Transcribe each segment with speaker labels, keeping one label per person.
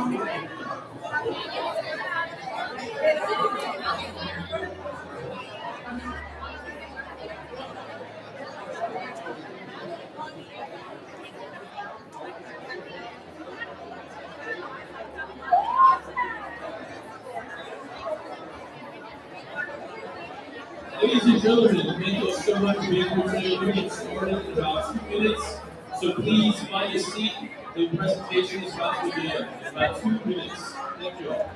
Speaker 1: Ladies and gentlemen, thank you so much for being here today. We're going to get started in about 2 minutes, so please find a seat. The presentation is about to begin in about 2 minutes. Thank you all.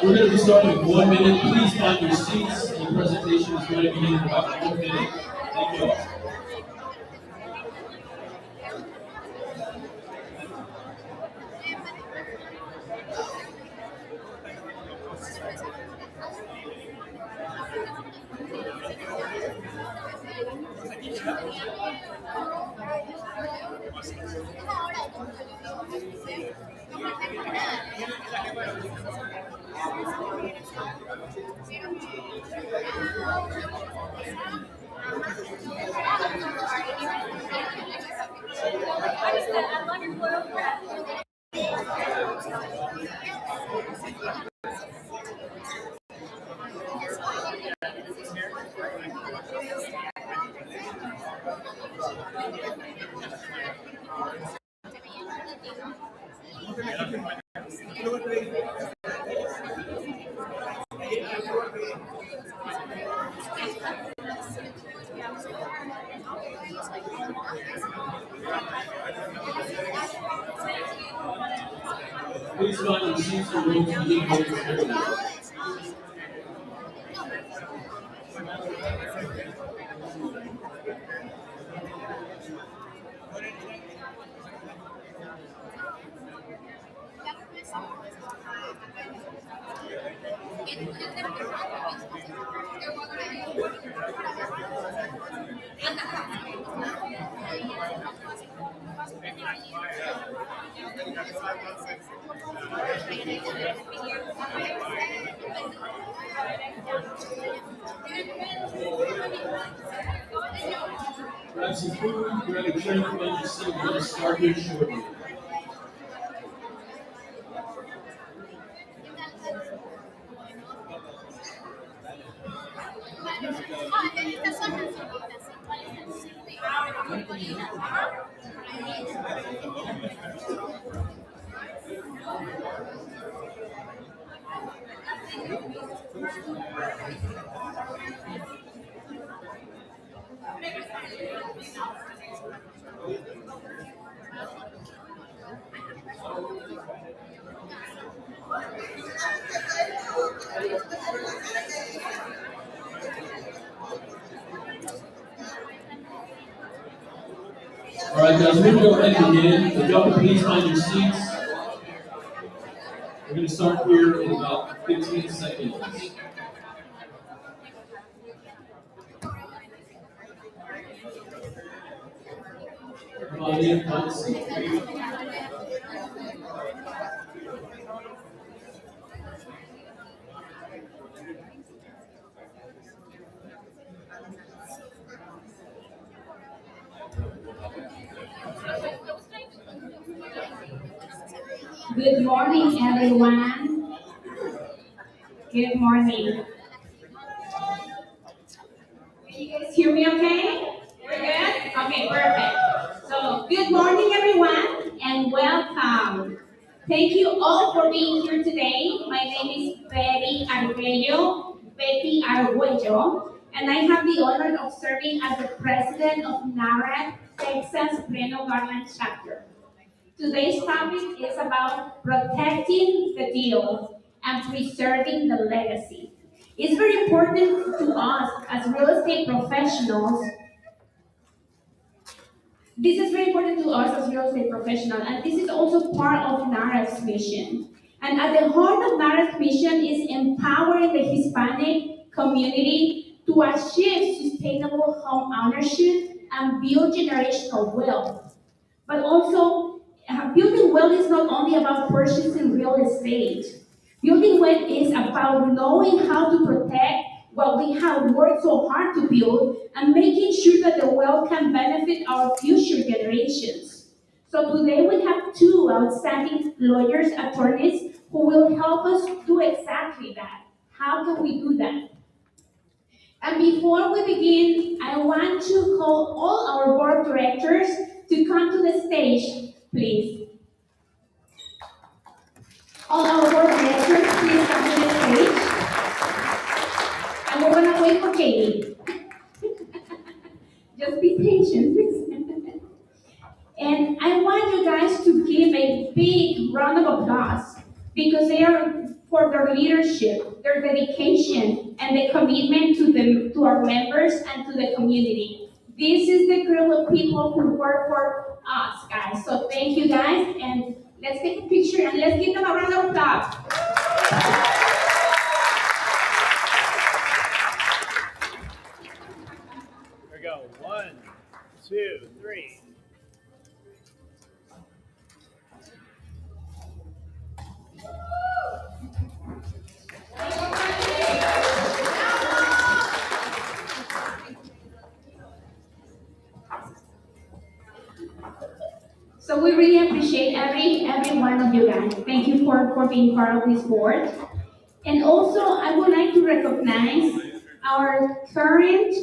Speaker 1: We're going to be starting in 1 minute. Please find your seats. The presentation is going to begin in about 1 minute. Thank you all. Please find your seats for those who need to. Grab some food, grab a drink, find your seat. We're going to start here shortly. All right, guys, we're going to go ahead and begin. If y'all could please find your seats. We're going to start here in about 15 seconds. Come on in, have a seat.
Speaker 2: Good morning, everyone. Good morning. Can you guys hear me okay? We're good? Okay, perfect. So, good morning, everyone, and welcome. Thank you all for being here today. My name is Betty Arguello, and I have the honor of serving as the president of NAHREP, Texas Plano Garland chapter. Today's topic is about protecting the deal and preserving the legacy. It's very important to us as real estate professionals. This is very important to us as real estate professionals, and this is also part of NAHREP's mission. And at the heart of NAHREP's mission is empowering the Hispanic community to achieve sustainable home ownership and build generational wealth. But also, building wealth is not only about purchasing real estate. Building wealth is about knowing how to protect what we have worked so hard to build and making sure that the wealth can benefit our future generations. So today we have two outstanding lawyers, attorneys, who will help us do exactly that. How can we do that? And before we begin, I want to call all our board directors to come to the stage, please. All our board directors, please come to the stage. And we're going to wait for Katie. Just be patient, please. And I want you guys to give a big round of applause because they are for their leadership, their dedication, and the commitment to our members and to the community. This is the group of people who work for us, guys. So thank you, guys, and let's take a picture and let's give them a round of applause.
Speaker 3: Here we go. 1, 2, 3.
Speaker 2: So we really appreciate every one of you guys. Thank you for being part of this board. And also, I would like to recognize our current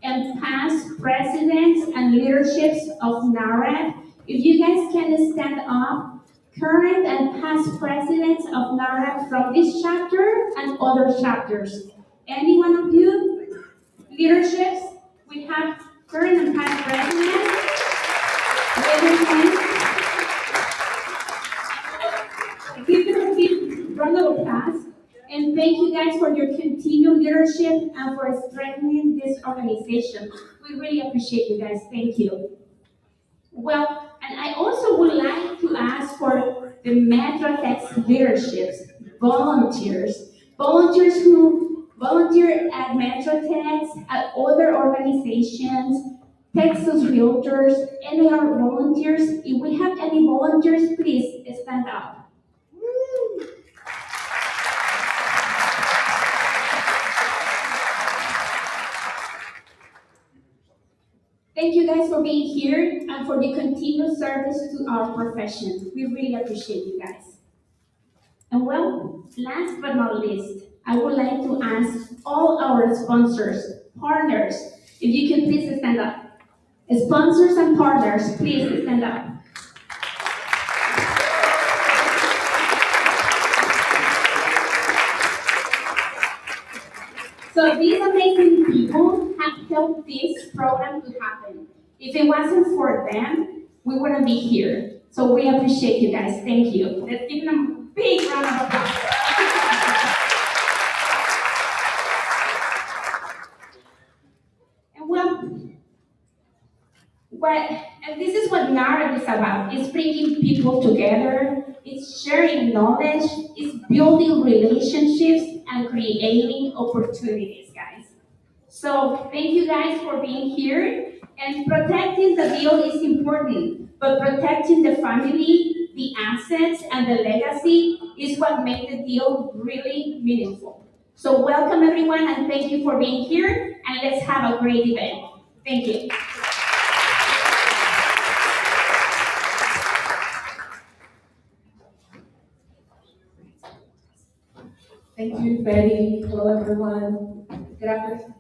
Speaker 2: and past presidents and leaderships of NAHREP. If you guys can stand up, current and past presidents of NAHREP from this chapter and other chapters. Any one of you? Leaderships? We have current and past presidents. Give them a big round of applause. And thank you guys for your continued leadership and for strengthening this organization. We really appreciate you guys. Thank you. Well, and I also would like to ask for the MetroTex leaderships, volunteers who volunteer at MetroTex, at other organizations, Texas Realtors, any other volunteers. If we have any volunteers, please stand up. Thank you guys for being here and for the continued service to our profession. We really appreciate you guys. And well, last but not least, I would like to ask all our sponsors, partners, if you can please stand up. Sponsors and partners, please stand up. So these amazing people have helped this program to happen. If it wasn't for them, we wouldn't be here. So we appreciate you guys. Thank you. Let's give them a big round of applause. And and this is what NAHREP is about. It's bringing people together. It's sharing knowledge. It's building relationships and creating opportunities, guys. So thank you guys for being here. And protecting the bill is important, but protecting the family, the assets, and the legacy is what makes the deal really meaningful. So welcome everyone, and thank you for being here, and let's have a great event. Thank you.
Speaker 4: Thank you, Betty. Hello, everyone. Good afternoon.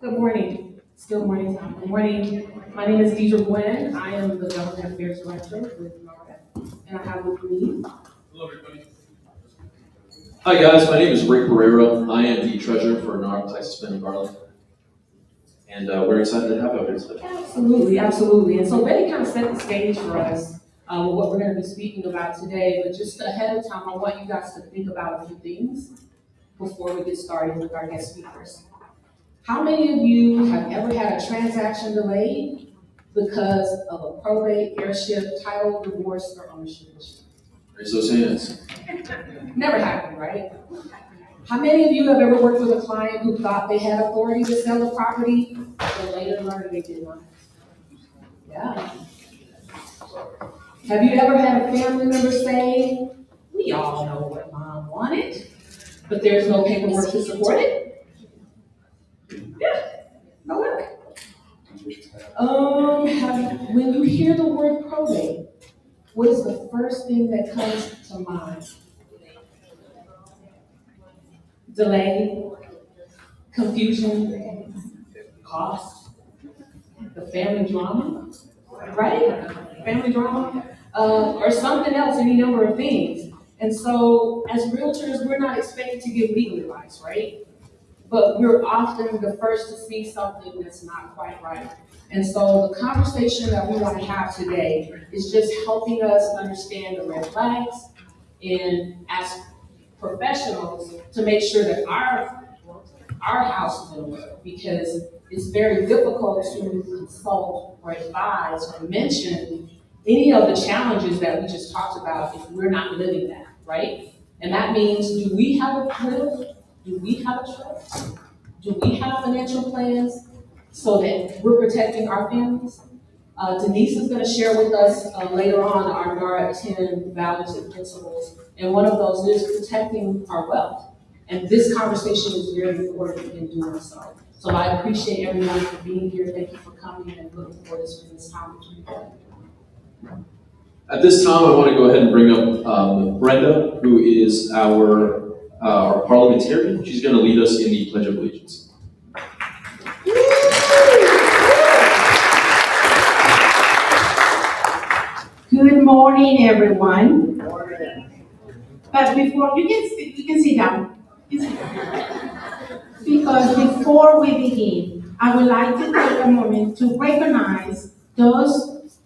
Speaker 4: Good morning. Still morning time. Good morning. My name is Deidre Gwen. I am the Government Affairs Director with NAHREP, and I have with me.
Speaker 1: Hello, everybody. Hi, guys. My name is Rick Pereira. I am the treasurer for NAHREP Texas Plano Garland. And we're excited to have you here today.
Speaker 4: Absolutely, absolutely. And so Betty kind of set the stage for us with what we're going to be speaking about today. But just ahead of time, I want you guys to think about a few things before we get started with our guest speakers. How many of you have ever had a transaction delayed because of a probate, heirship, title, divorce, or ownership issue?
Speaker 1: Raise those hands.
Speaker 4: Never happened, right? How many of you have ever worked with a client who thought they had authority to sell the property, but later learned they did not? Yeah. Have you ever had a family member say, we all know what mom wanted, but there's no paperwork to support it? Yeah, no way. When you hear the word probate, what is the first thing that comes to mind? Delay, confusion, cost, the family drama, right? Family drama, or something else, any number of things. And so, as realtors, we're not expected to give legal advice, right? But we're often the first to see something that's not quite right. And so the conversation that we want to have today is just helping us understand the red flags and as professionals to make sure that our house is in order, because it's very difficult to consult or advise or mention any of the challenges that we just talked about if we're not living that, right? And that means, do we have a will? Do we have a trust? Do we have financial plans so that we're protecting our families? Denise is going to share with us later on our NAHREP 10 values and principles, and one of those is protecting our wealth. And this conversation is very important in doing so. So I appreciate everyone for being here. Thank you for coming and looking forward to spending this time with you.
Speaker 1: At this time, I want to go ahead and bring up Brenda, who is our parliamentarian. She's going to lead us in the Pledge of Allegiance.
Speaker 5: Good morning, everyone. But before you can sit down. Because before we begin, I would like to take a moment to recognize those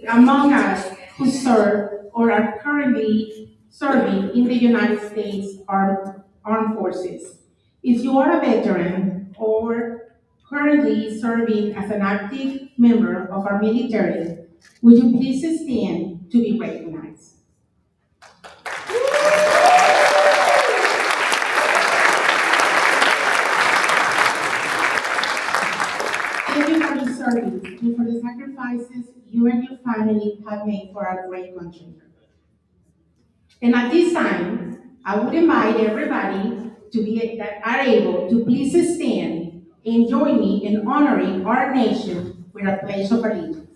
Speaker 5: among us who serve or are currently serving in the United States Armed Forces. If you are a veteran or currently serving as an active member of our military, would you please stand to be recognized? Thank you for your service and for the sacrifices you and your family have made for our great country. And at this time, I would invite everybody that are able to please stand and join me in honoring our nation with a pledge of allegiance.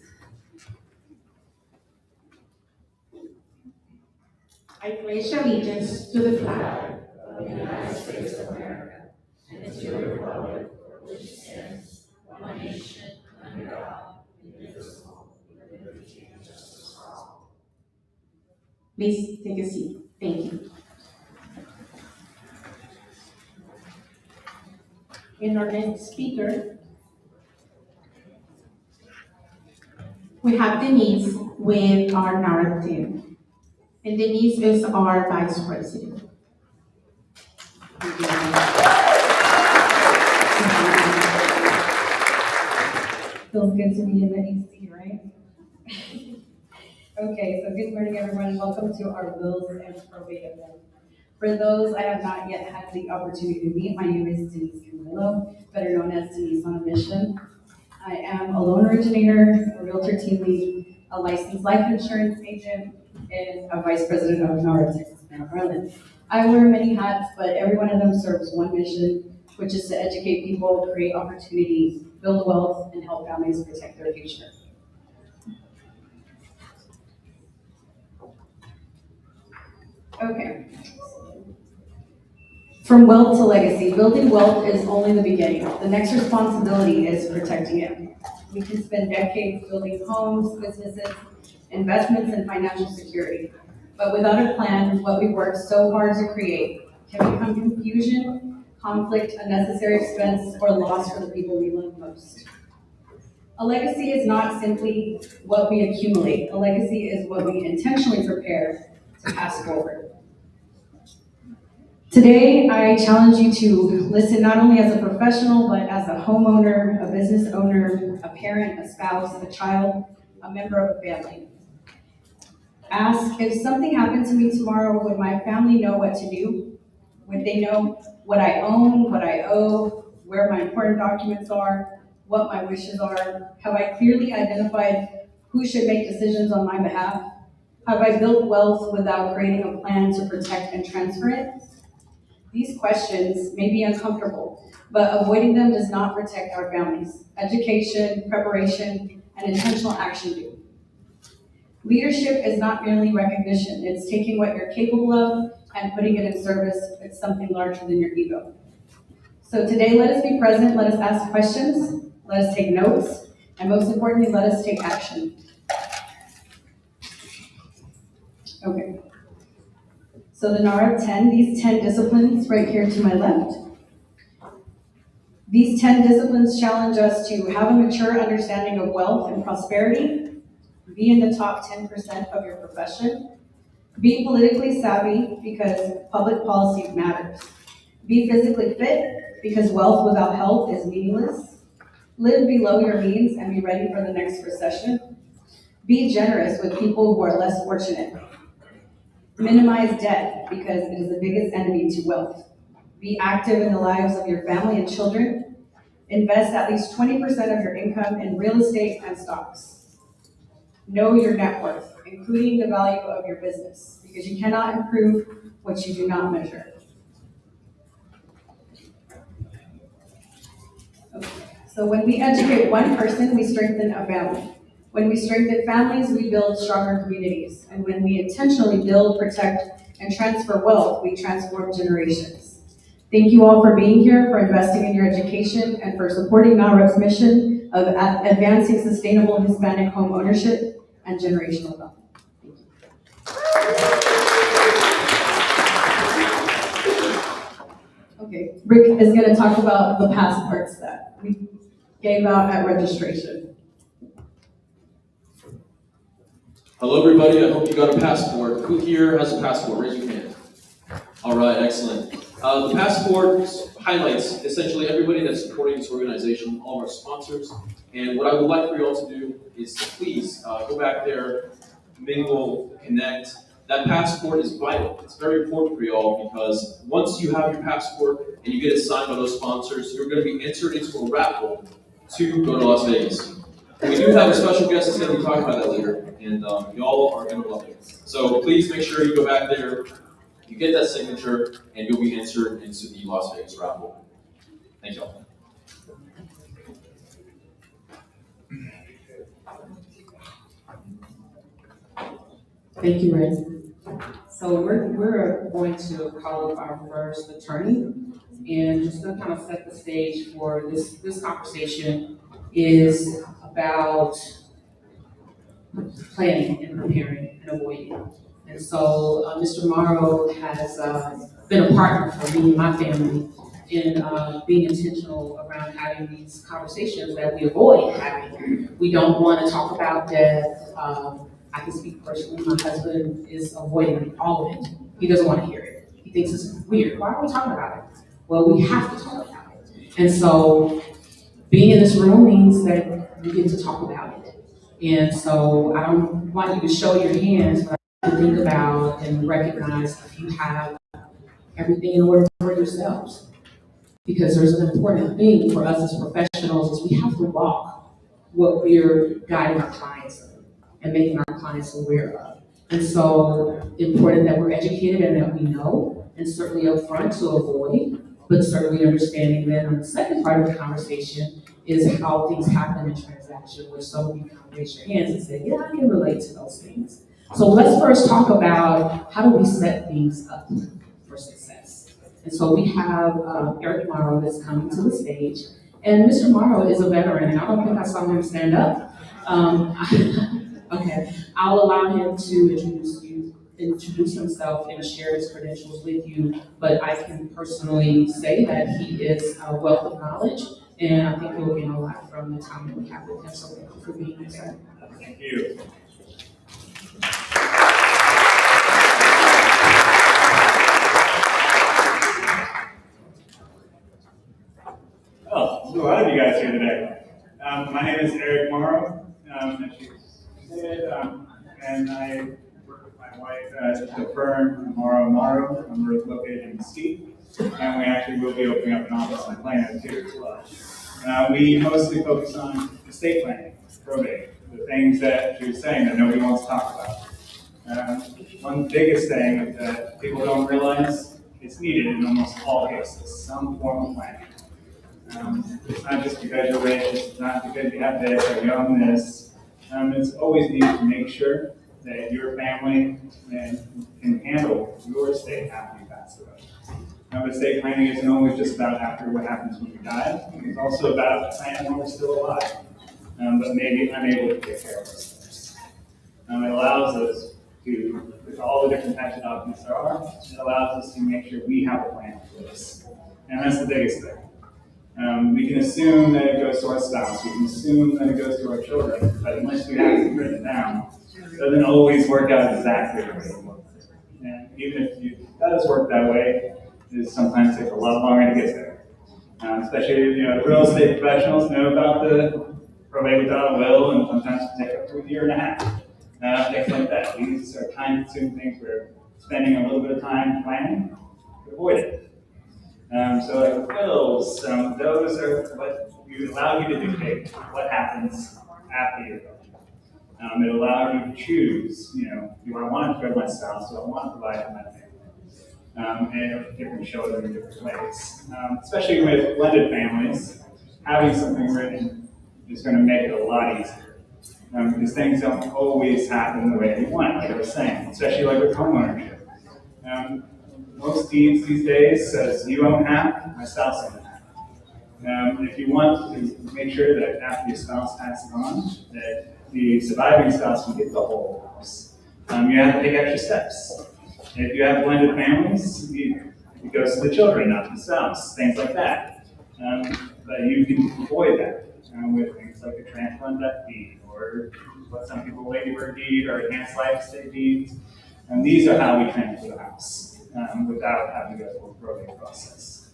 Speaker 5: I pledge allegiance to the flag of the United States of America and to the republic for which it stands, one nation, under God, indivisible, with liberty and justice for all. Please take a seat. Thank you. And our next speaker, we have Denise with our NAHREP team. And Denise is our vice president.
Speaker 6: Feels good to be in the AC, right? Okay, so good morning, everyone. Welcome to our wills and probate event. For those I have not yet had the opportunity to meet, my name is Denise Camillo, better known as Denise on a Mission. I am a loan originator, a realtor team lead, a licensed life insurance agent, and a vice president of NAHREP, Texas, Plano Garland. I wear many hats, but every one of them serves one mission, which is to educate people, create opportunities, build wealth, and help families protect their future. Okay. From wealth to legacy, building wealth is only the beginning. The next responsibility is protecting it. We can spend decades building homes, businesses, investments, and financial security. But without a plan, what we work so hard to create can become confusion, conflict, unnecessary expense, or loss for the people we love most. A legacy is not simply what we accumulate. A legacy is what we intentionally prepare to pass forward. Today, I challenge you to listen not only as a professional, but as a homeowner, a business owner, a parent, a spouse, a child, a member of a family. Ask, if something happened to me tomorrow, would my family know what to do? Would they know what I own, what I owe, where my important documents are, what my wishes are? Have I clearly identified who should make decisions on my behalf? Have I built wealth without creating a plan to protect and transfer it? These questions may be uncomfortable, but avoiding them does not protect our families. Education, preparation, and intentional action do. Leadership is not merely recognition. It's taking what you're capable of and putting it in service. It's something larger than your ego. So today, let us be present, let us ask questions, let us take notes, and most importantly, let us take action. Okay. So the NAHREP 10, these 10 disciplines right here to my left. These 10 disciplines challenge us to have a mature understanding of wealth and prosperity, be in the top 10% of your profession, be politically savvy because public policy matters, be physically fit because wealth without health is meaningless, live below your means and be ready for the next recession, be generous with people who are less fortunate, minimize debt because it is the biggest enemy to wealth. Be active in the lives of your family and children. Invest at least 20% of your income in real estate and stocks. Know your net worth, including the value of your business, because you cannot improve what you do not measure. Okay. So when we educate one person, we strengthen a family. When we strengthen families, we build stronger communities. And when we intentionally build, protect, and transfer wealth, we transform generations. Thank you all for being here, for investing in your education, and for supporting NAHREP's mission of advancing sustainable Hispanic home ownership and generational wealth. Okay, Rick is going to talk about the passports that we gave out at registration.
Speaker 1: Hello, everybody. I hope you got a passport. Who here has a passport? Raise your hand. All right, excellent. The passport highlights essentially everybody that's supporting this organization, all of our sponsors. And what I would like for you all to do is to please go back there, mingle, connect. That passport is vital. It's very important for you all because once you have your passport and you get it signed by those sponsors, you're going to be entered into a raffle to go to Las Vegas. We do have a special guest that's going to be talking about that later, and y'all are going to love it. So please make sure you go back there, you get that signature, and you'll be entered into the Las Vegas raffle. Thank y'all.
Speaker 4: Thank you, Rick. So we're going to call up our first attorney, and just to kind of set the stage for this conversation is about planning and preparing and avoiding. And so Mr. Morrow has been a partner for me and my family in being intentional around having these conversations that we avoid having. We don't want to talk about death. I can speak personally, my husband is avoiding all of it. He doesn't want to hear it. He thinks it's weird. Why are we talking about it? Well, we have to talk about it. And so being in this room means that we get to talk about it. And so I don't want you to show your hands, but I want you to think about and recognize if you have everything in order for yourselves. Because there's an important thing for us as professionals is we have to walk what we're guiding our clients in and making our clients aware of. And so important that we're educated and that we know, and certainly upfront to avoid, but certainly understanding then on the second part of the conversation is how things happen in transaction, where some of you can raise your hands and say, yeah, I can relate to those things. So let's first talk about how do we set things up for success. And so we have Eric Morrow that's coming to the stage. And Mr. Morrow is a veteran, and I don't think I saw him stand up. Okay, I'll allow him to introduce himself and share his credentials with you, but I can personally say that he is a wealth of knowledge, and I think you'll gain a lot from the time that we have with him. So thank you for being here, sir.
Speaker 7: Thank you. Oh, there's a lot of you guys here today. My name is Eric Morrow, as you said, and I work with my wife at the firm Morrow. We're located in Mesquite, and we actually will be opening up an office in Plano too as well. We mostly focus on estate planning, probate, the things that you're saying that nobody wants to talk about. One biggest thing that people don't realize is needed in almost all cases, some form of planning. It's not just because you're rich, it's not because you have this or you own this. It's always needed to make sure that your family can handle your estate after you pass away. Estate planning isn't always just about after what happens when you die. It's also about planning when we're still alive, but maybe unable to take care of ourselves. It allows us to, with all the different types of documents there are, it allows us to make sure we have a plan for this. And that's the biggest thing. We can assume that it goes to our spouse, we can assume that it goes to our children, but unless we have it written down, it doesn't always work out exactly the way it works. And even if it does work that way, it sometimes takes a lot longer to get there. Especially, the real estate professionals know about the probate without a will, and sometimes it take up to a year and a half. Things like that. These are time-consuming things we're spending a little bit of time planning to avoid it. So like wills, those are what allow you to dictate what happens after you're gone. It allows you to choose, do I want to provide my spouse, do I want to provide for my family? And different children in different ways. Especially with blended families, having something written is going to make it a lot easier. Because things don't always happen the way you want, like I was saying, especially like with homeownership. Most deeds these days says you own half, my spouse owns half. If you want to make sure that after your spouse passes on, that the surviving spouse can get the whole house, you have to take extra steps. If you have blended families, it goes to the children, not to the spouse, things like that. But you can avoid that with things like a transfer death deed, or what some people ladybird deed, or enhanced life estate deeds. And these are how we transfer the house. Without having to go through a probate process.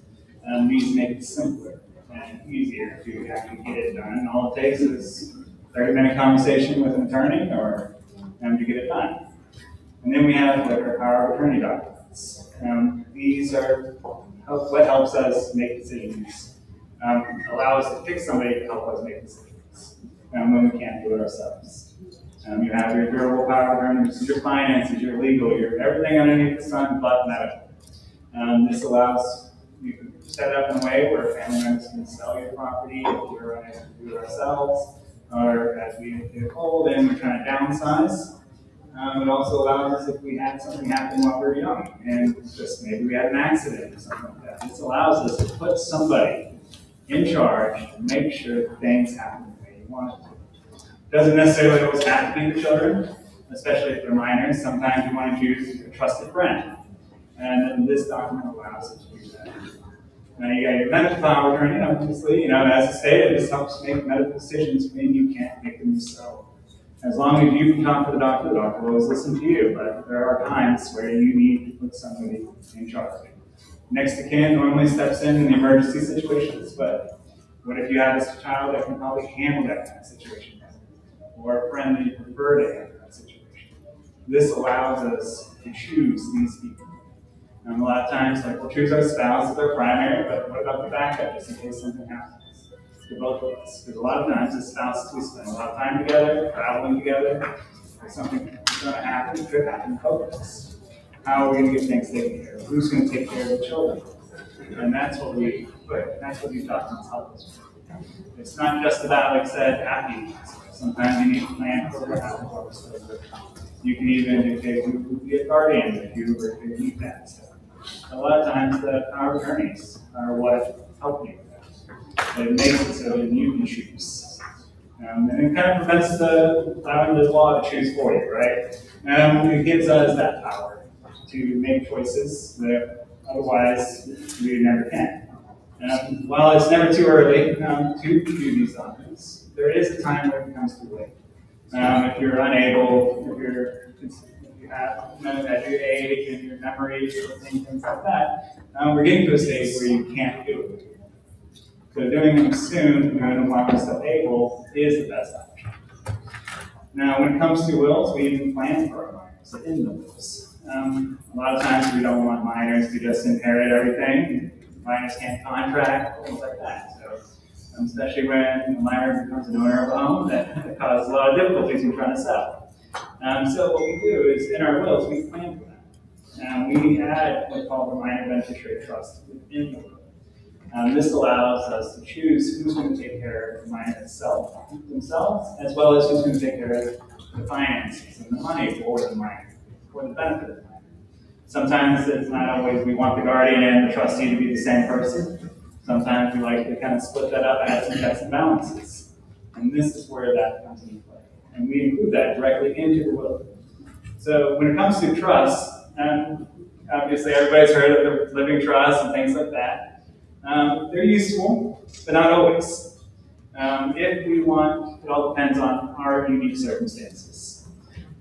Speaker 7: These make it simpler and easier to actually get it done. All it takes is a 30-minute conversation with an attorney or to get it done. And then we have like our power of attorney documents. These are what helps us make decisions, allow us to pick somebody to help us make decisions when we can't do it ourselves. You have your durable power of attorney, your finances, your legal, your everything underneath the sun but medical. This allows you to set it up in a way where family members can sell your property if we're unable to do it ourselves, or as we get old and we're trying to downsize. It also allows us if we had something happen while we were young, and just maybe we had an accident or something like that. This allows us to put somebody in charge to make sure things happen the way you want it to. Doesn't necessarily always have to be the children, especially if they're minors. Sometimes you want to choose a trusted friend. And then this document allows us to do that. Now you got your medical power attorney, obviously, as a state, it just helps make medical decisions when you can't make them yourself. As long as you can talk to the doctor will always listen to you, but there are times where you need to put somebody in charge. Next of kin normally steps in the emergency situations, but what if you have a child that can probably handle that kind of situation, or a friend that you prefer to handle that situation? This allows us to choose these people. And a lot of times, we'll choose our spouse as our primary, but what about the backup, just in case something happens to both of us? Because a lot of times, as spouses, we spend a lot of time together, traveling together. If something is going to happen, it could happen to both of us. How are we going to get things taken care of? Who's going to take care of the children? And that's what these documents help us with. It's not just about, like I said, happy. Sometimes you need to plan for what happens. You can even dictate who would be a guardian if you were to need that. So a lot of times the power of attorneys are what help you with that. It makes it so that you can choose. And it kind of prevents allowing the law to choose for you, right? It gives us that power to make choices that otherwise we never can. While it's never too early to do these documents, there is a time where it becomes too late. If you're unable, if you have at your age and your memory, things like that, we're getting to a stage where you can't do it. So doing them soon, doing them while we're still able, is the best option. Now, when it comes to wills, we even plan for our minors in the wills. A lot of times we don't want minors to just inherit everything. Minors can't contract, things like that. So, especially when a minor becomes an owner of a home, that causes a lot of difficulties in trying to sell. So what we do is, in our wills, we plan for that. We add what's called the minor beneficiary trust within the will. This allows us to choose who's going to take care of the minor themselves, as well as who's going to take care of the finances and the money for the minor, for the benefit of the minor. Sometimes it's not always we want the guardian and the trustee to be the same person. Sometimes we like to kind of split that up, add some checks and balances. And this is where that comes into play. And we include that directly into the will. So when it comes to trust, obviously everybody's heard of the living trust and things like that. They're useful, but not always. If we want, it all depends on our unique circumstances.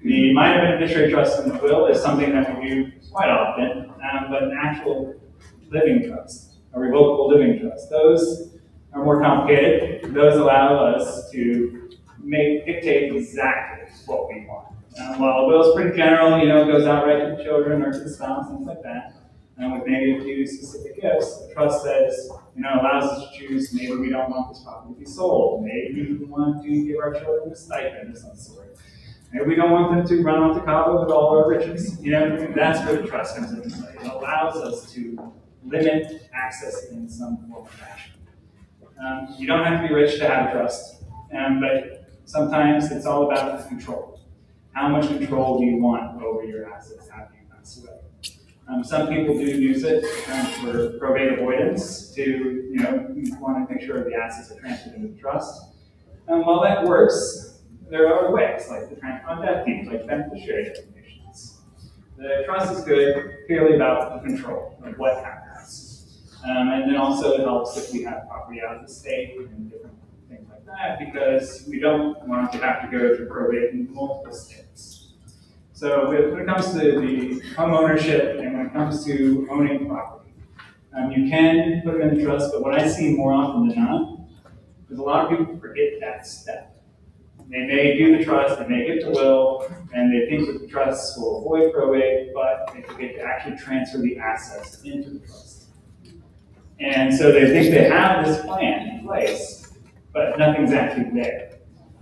Speaker 7: The minor beneficiary trust in the will is something that we do quite often, but an actual living trust, a revocable living trust, those are more complicated. Those allow us to dictate exactly what we want. While a will is pretty general, it goes out right to the children or to the spouse, things like that. And with maybe a few specific gifts, the trust says, allows us to choose, maybe we don't want this property to be sold. Maybe we want to give our children a stipend of some sort. Maybe we don't want them to run off to Cabo with all our riches. That's where the trust comes into play. It allows us to limit access in some form or fashion. You don't have to be rich to have a trust, but sometimes it's all about control. How much control do you want over your assets after you pass away? Some people do use it for probate avoidance to, you want to make sure the assets are transferred into the trust. While that works, there are other ways, like the transfer on death deeds, like beneficiary designations. The trust is good purely about the control of what happens. And then also it helps if we have property out of the state and different things like that, because we don't want to have to go through probate in multiple states. So when it comes to the home ownership and when it comes to owning property, you can put them in trust, but what I see more often than not is a lot of people forget that step. They may do the trust, they may get the will, and they think that the trust will avoid probate, but they forget to actually transfer the assets into the trust. And so they think they have this plan in place, but nothing's actually there.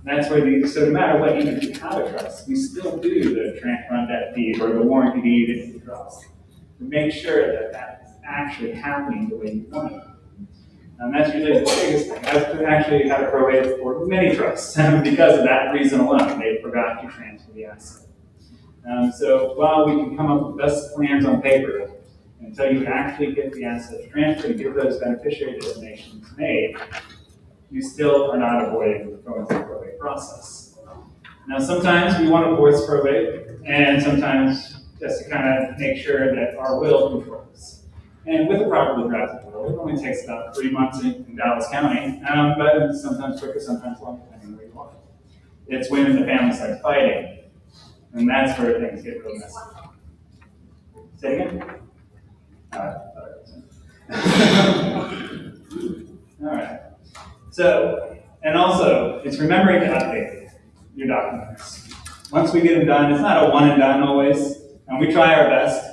Speaker 7: That's where so no matter what, even if you have a trust, we still do the transfer on death deed or the warranty deed into the trust to make sure that that is actually happening the way you want it. And that's usually the biggest thing. I've actually had a probate for many trusts because of that reason alone. They forgot to transfer the asset. So while we can come up with the best plans on paper, until you actually get the assets transferred and get those beneficiary designations made, you still are not avoiding going through the probate process. Now, sometimes we want to force probate, and sometimes just to kind of make sure that our will controls. And with the properly drafted will, it only takes about 3 months in Dallas County, but sometimes quicker, sometimes longer, depending on where you are. It's when the family starts fighting, and that's where things get real messy. Say it again? All right. So, and also, it's remembering to update your documents. Once we get them done, it's not a one and done always, and we try our best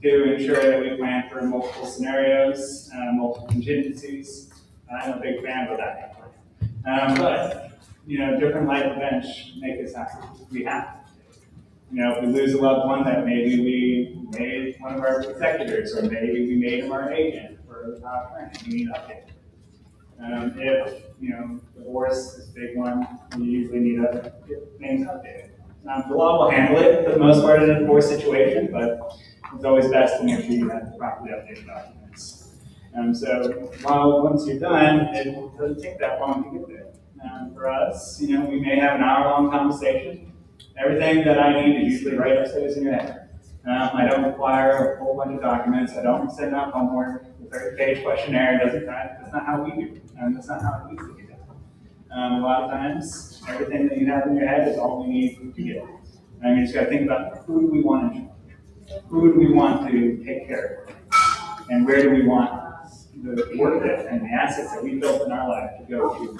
Speaker 7: to ensure that we plan for multiple scenarios, multiple contingencies. I'm a big fan of that. But, different life events make us happy. We have to. If we lose a loved one, that maybe we made one of our executors, or maybe we made him our agent for our friend. We need to update. If divorce is a big one, we usually need to get names updated. The law will handle it for the most part in a divorce situation, but it's always best to make sure you have properly updated documents. So once you're done, it doesn't take that long to get there. For us, we may have an hour-long conversation. Everything that I need is usually right upstairs in your head. I don't require a whole bunch of documents. I don't send out homework. The 30-page questionnaire that's not how we do it. That's not how it needs to be done. A lot of times, everything that you have in your head is all we need to get. You just got to think about who do we want in charge? Who do we want to take care of? And where do we want the work that and the assets that we built in our life to go to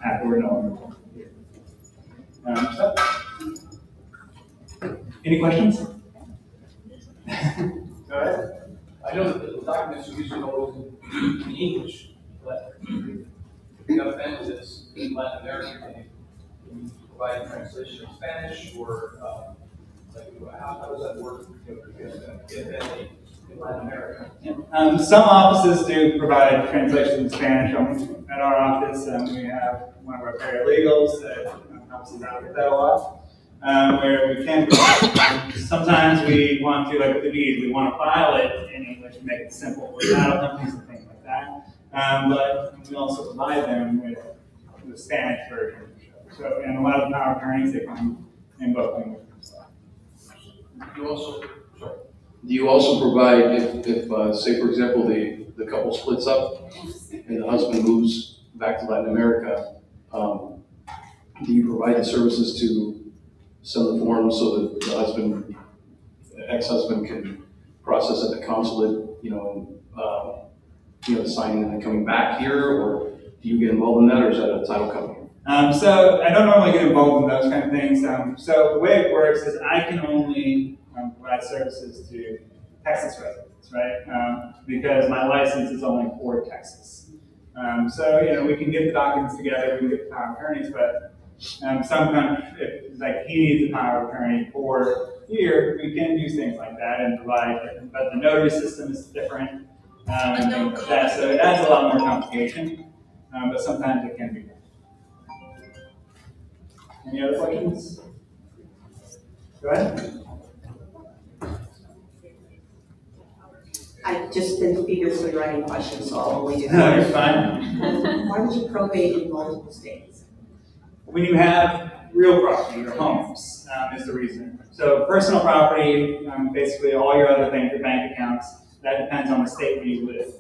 Speaker 7: after we're no longer here? Any questions? Go ahead.
Speaker 8: I know that the documents are usually always in English, but if you have a family that's in Latin America, can you provide translation in Spanish, or how does that work? Because get a family in Latin America.
Speaker 7: Some offices do provide translation in Spanish. At our office, we have one of our paralegals that helps us out with that a lot. Where we can, sometimes we want to, like with the deed, we want to file it in English and make it simple for title companies and things like that. But we also provide them with the Spanish version. So, and a lot of power attorneys, they come in both languages.
Speaker 1: Do you also provide, if say for example, the couple splits up and the husband moves back to Latin America, do you provide the services to send the forms so that the ex-husband can process at the consulate, signing and then coming back here, or do you get involved in that, or is that a title company?
Speaker 7: So I don't normally get involved in those kind of things. So the way it works is I can only provide services to Texas residents, right? Because my license is only for Texas. So we can get the documents together, we can get the power attorneys, but sometimes if like he needs a power of attorney for here, we can do things like that and provide it. But the notary system is different and things like that, so it adds a lot more complication. But sometimes it can be done. Any other questions? Go ahead.
Speaker 9: I've just been furiously writing questions, so I'll only do
Speaker 7: No, you're
Speaker 9: one.
Speaker 7: fine.
Speaker 9: Why would you probate in multiple states?
Speaker 7: When you have real property, your homes, is the reason. So personal property, basically all your other things, your bank accounts, that depends on the state where you live.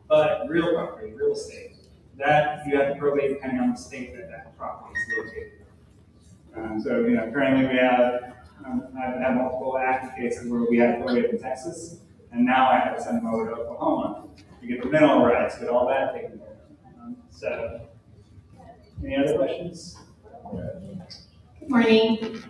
Speaker 7: But real property, real estate, that you have to probate depending on the state that that property is located. So currently we have, I've had multiple active cases where we have probate in Texas, and now I have to send them over to Oklahoma to get the mineral rights, get all that taken care of. So, any other questions?
Speaker 10: Good morning.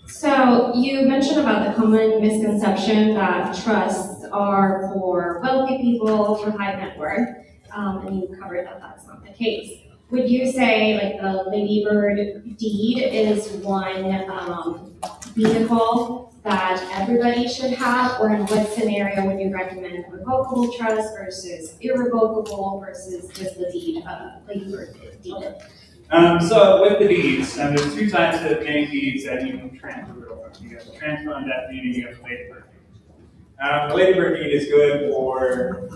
Speaker 10: So you mentioned about the common misconception that trusts are for wealthy people, for high net worth, and you covered that that's not the case. Would you say like the Lady Bird deed is one vehicle that everybody should have, or in what scenario would you recommend revocable trust versus irrevocable versus just the deed, Lady Bird deed?
Speaker 7: So with the deeds, there's two types of main deeds that you can transfer over. You have the transfer on death deed and you have the Lady Bird deed. The Lady Bird deed is good for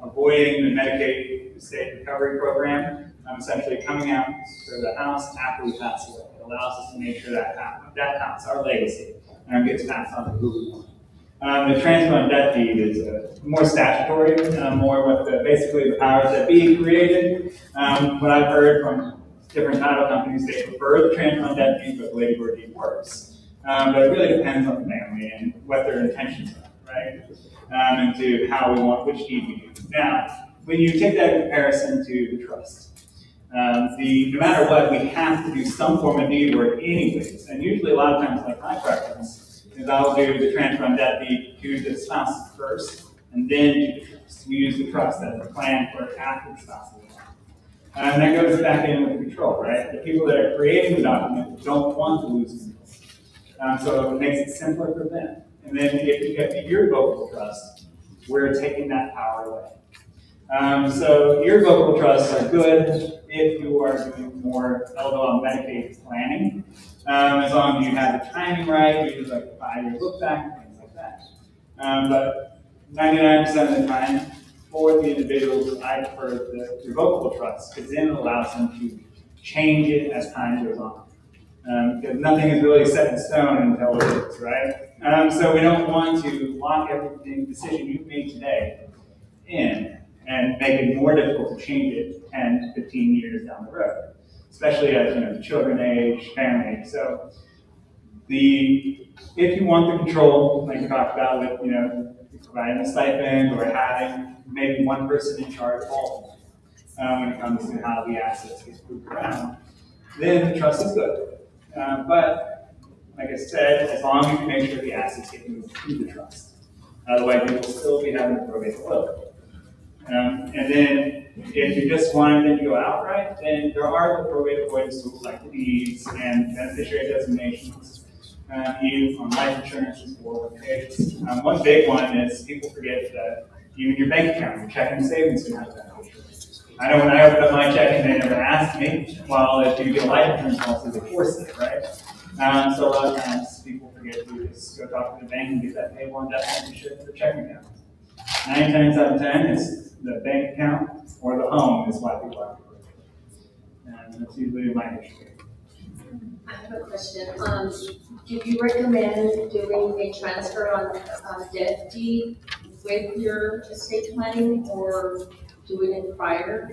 Speaker 7: avoiding the Medicaid state recovery program, essentially coming out to the house after we pass away. It allows us to make sure that that house, our legacy, gets passed on to who we want. The transfer on debt deed is more statutory, more what basically the powers that be created. What I've heard from different title companies, they prefer the transfer on debt deed, but the Lady Bird deed works. But it really depends on the family and what their intentions are, right? And to how we want, which deed we do. Now, when you take that in comparison to the trust, no matter what, we have to do some form of deed work anyways. And usually a lot of times, like my preference, is I'll do the transfer on debt deed to the spouse first, and then do the trust. We use the trust as a plan for after the spouse is gone. And that goes back in with control, right? The people that are creating the document don't want to lose control. So it makes it simpler for them. And then if you get the irrevocable trust, we're taking that power away. So irrevocable trusts are good if you are doing more LDL Medicaid planning. As long as you have the timing right, you use like a 5-year look back, things like that. But 99% of the time, for the individuals, I prefer the revocable trust, because then it allows them to change it as time goes on. Because nothing is really set in stone until it is, right? So we don't want to lock everything, decision you've made today in and make it more difficult to change it 10 to 15 years down the road, especially as the children age, family age. So if you want the control, like we talked about with providing a stipend or having maybe one person in charge of all when it comes to how the assets get moved around, then the trust is good. But like I said, as long as you make sure the assets get moved to the trust, otherwise you will still be having to probate the will. And then if you just wanted them to go outright, then there are the probate avoidance tools like the deeds and beneficiary designations, even on life insurances, 401ks. One big one is people forget that even your bank account, your checking and savings can have beneficiary. I know when I opened up my checking, they never asked me. Well, if you get a life insurance policy, they force it, right? So a lot of times people forget to just go talk to the bank and get that payable and definitely for checking account. 9 times out of 10, it's the bank account or the home is why people have to work. And that's usually my issue.
Speaker 11: I have a question. Do you recommend doing a transfer on debt deed with your estate planning or doing it prior?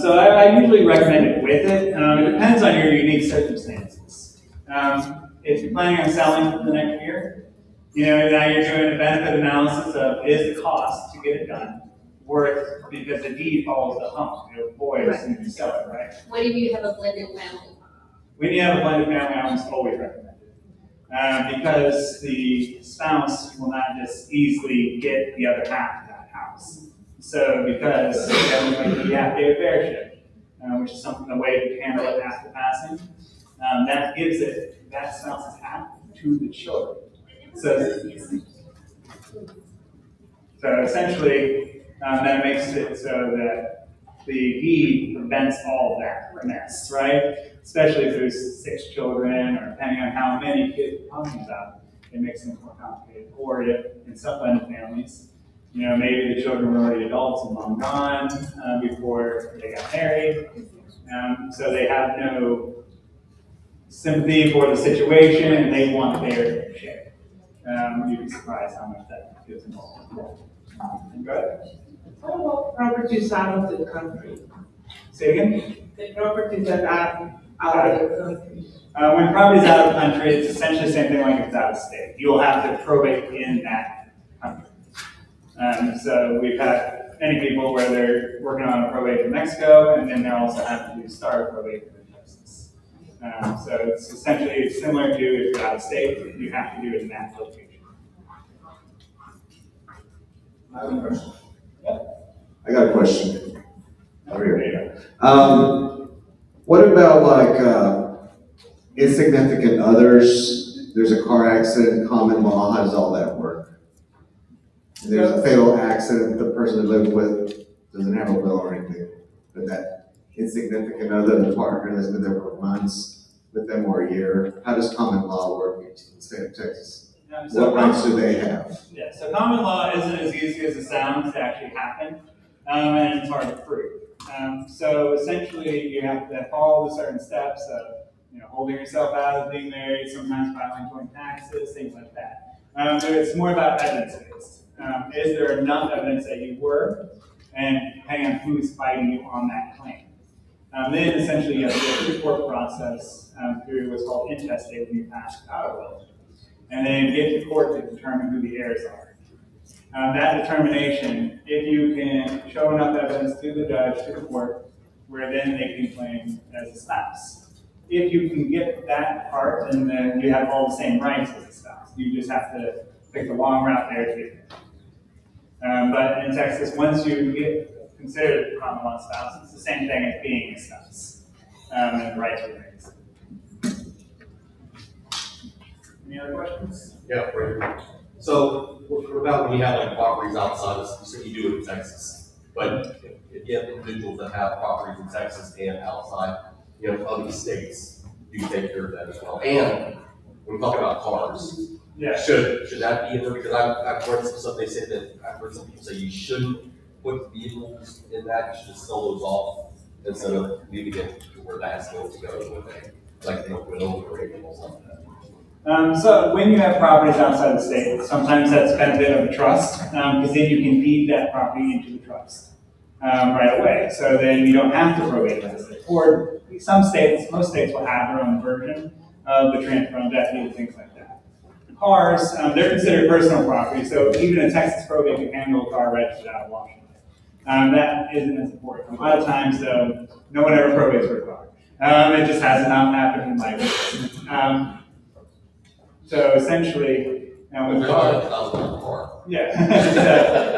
Speaker 7: So I usually recommend it with it. It depends on your unique circumstances. If you're planning on selling for the next year, now you're doing a benefit analysis of is the cost to get it done worth, because the deed follows the home. It avoids as soon as you sell it, right?
Speaker 11: What if you have a blended family?
Speaker 7: When you have a blended family, I almost always recommend it. Because the spouse will not just easily get the other half of that house. So because you have to pay a fair share, which is a way to handle it after passing, that gives that spouse's half to the children. So essentially, that makes it so that the deed prevents all of that mess, right? Especially if there's 6 children, or depending on how many kids we're talking about, it makes things more complicated. Or if in some blended families, maybe the children were already adults and long gone before they got married, so they have no sympathy for the situation and they want their share. You'd be surprised how much that gets involved. Go ahead.
Speaker 12: What about properties out of the country?
Speaker 7: Say again?
Speaker 12: The properties that are out of the country.
Speaker 7: When property is out of the country, it's essentially the same thing like if it's out of state. You will have to probate in that country. So we've had many people where they're working on a probate in Mexico, and then they're also having to start a probate in Texas. So it's essentially similar to if you're out of state, you have to do it in that location.
Speaker 13: I have a question.
Speaker 7: Yeah.
Speaker 13: I got a question. Over here. What about insignificant others? There's a car accident, common law. How does all that work? And there's a fatal accident. The person they live with doesn't have a will or anything, but that insignificant other, the partner that's been there for months with them or a year. How does common law work in the state of Texas? What rights do they have?
Speaker 7: Yeah, so common law isn't as easy as it sounds to actually happen, and it's hard to prove. So essentially, you have to follow the certain steps of, holding yourself out of being married, sometimes filing joint taxes, things like that. So it's more about evidence-based. Is there enough evidence that you were, and depending on who's fighting you on that claim. Then essentially you have to go through the court process through what's called intestate when you pass power will, and then get to court to determine who the heirs are. That determination, if you can show enough evidence to the judge, to the court, where then they can claim as a spouse. If you can get that part, then you have all the same rights as a spouse. You just have to pick the long route there to get there. But in Texas, once you get considered a common law spouse, it's the same thing as being a spouse, and the rights remain the same. Any other questions?
Speaker 14: Yeah, right. So, what about when you have like properties outside of, you said you do it in Texas, but if you have individuals that have properties in Texas and outside, you know, other states, you take care of that as well. And when we talk about cars,
Speaker 7: yeah,
Speaker 14: should that be in there? Because I've heard some stuff, they say that, I've heard some people say you shouldn't put vehicles in that, you should just sell those off instead of leaving it to where that's going to go with a, like, you know, will or anything else like that.
Speaker 7: So when you have properties outside the state, sometimes that's the benefit of a trust, because then you can deed that property into the trust right away. So then you don't have to probate that estate. Or some states, most states will have their own version of the transfer on death and things like that. Cars, they're considered personal property, so even a Texas probate can handle a car registered out of Washington. That isn't as important. A lot of times, though, no one ever probates for a car. It just has not happened in my life. So essentially, with car, yeah,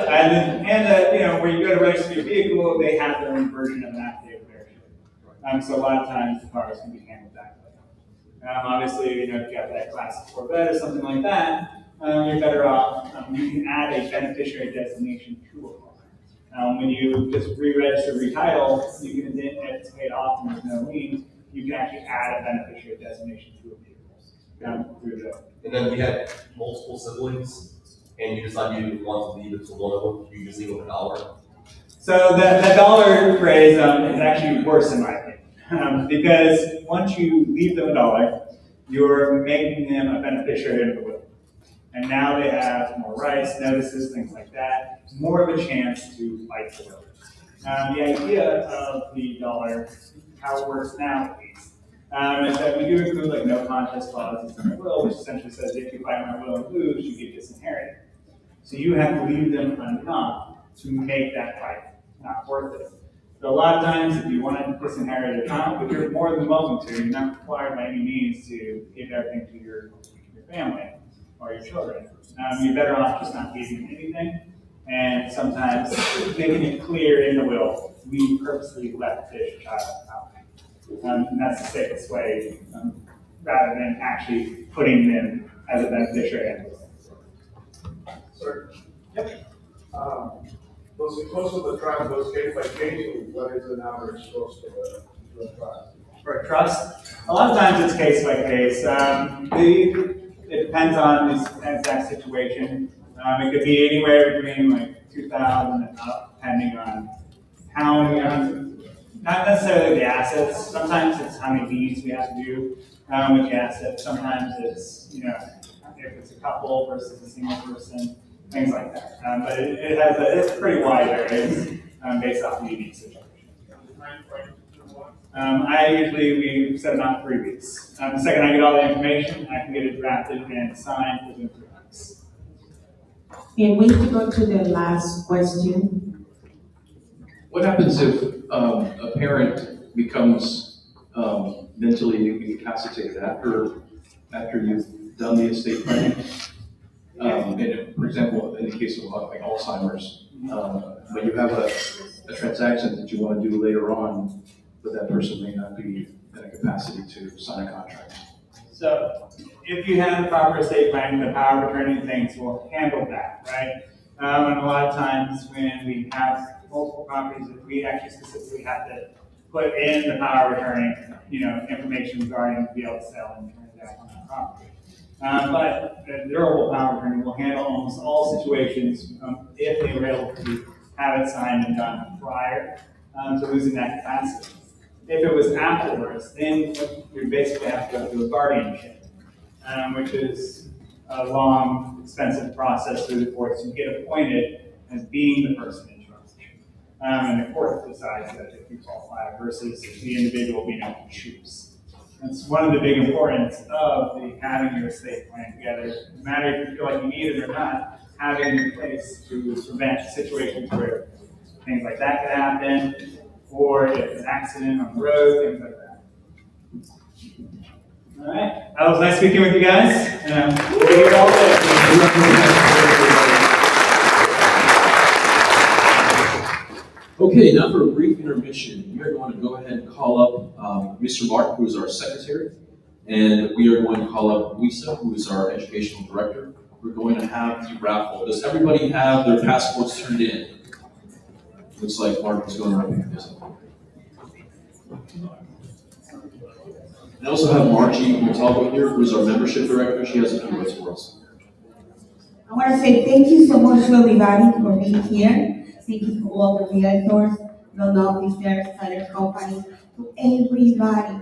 Speaker 7: and you know, where you go to register your vehicle, they have their own version of that vehicle. So a lot of times the cars can be handled that way. Obviously, you know, if you got that classic Corvette or something like that, you're better off. You can add a beneficiary designation to a car. When you just re-register, retitle, you can then, if it's paid off and there's no lien, you can actually add a beneficiary designation to a vehicle.
Speaker 14: And then we had multiple siblings, and you decide you want to leave it to one of them, you just leave them $1.
Speaker 7: So that dollar phrase is actually worse in my opinion, because once you leave them $1, you're making them a beneficiary of the will. And now they have more rights, notices, things like that, more of a chance to fight the will. The idea of the dollar, how it works now at least, is that we do include like no contest clauses in the will, which essentially says if you fight my will and lose, you get disinherited. So you have to leave them enough to make that fight not worth it. So a lot of times, if you want to disinherit a child, but you're more than welcome to, you're not required by any means to give everything to your family or your children. You're better off just not leaving anything. And sometimes making it clear in the will, we purposely left this child out. And that's the safest way, rather than actually putting them as a beneficiary.
Speaker 15: Sir? Yep. Most of the trials goes case by case, or what is an average cost of a trial?
Speaker 7: For a trust, a lot of times it's case by case. It depends on the exact situation. It could be anywhere between like 2,000 and up, depending on how many. Not necessarily the assets. Sometimes it's how many deeds we have to do with the assets. Sometimes it's, you know, if it's a couple versus a single person, things like that. But it's pretty wide areas based off the unique situation. We set them out 3 weeks. The second I get all the information, I can get it drafted and signed within 3 months.
Speaker 5: And we need to go to the last question.
Speaker 1: What happens if a parent becomes mentally incapacitated after you've done the estate planning? And for example, in the case of like Alzheimer's, when you have a transaction that you want to do later on, but that person may not be in a capacity to sign a contract.
Speaker 7: So if you have the proper estate planning, the power of attorney things will handle that, right? And a lot of times when we have multiple properties, we actually specifically have to put in the power of attorney, you know, information regarding to be able to sell and transact on that property. But the durable power of attorney will handle almost all situations if they were able to have it signed and done prior to losing that capacity. If it was afterwards, then you basically have to go through a guardianship, which is a long, expensive process through the courts. You get appointed as being the person in trust. And the court decides that if you qualify versus the individual being able to choose. That's one of the big importance of having your estate plan together. No matter if you feel like you need it or not, having it in place to prevent situations where things like that could happen, or if an accident on the road, things like that. All right, that was nice speaking with you guys. We'll be here all day.
Speaker 1: Okay, now for a brief intermission, we are going to go ahead and call up Mr. Mark, who is our secretary, and we are going to call up Lisa, who is our educational director. We're going to have the raffle. Does everybody have their passports turned in? Looks like Mark is going to pick this up. I also have Margie Montalvo here, who is our membership director. She has a few words for us.
Speaker 16: I want to say thank you so much to everybody for being here. Thank you to all the realtors, loan officers, title companies, to everybody,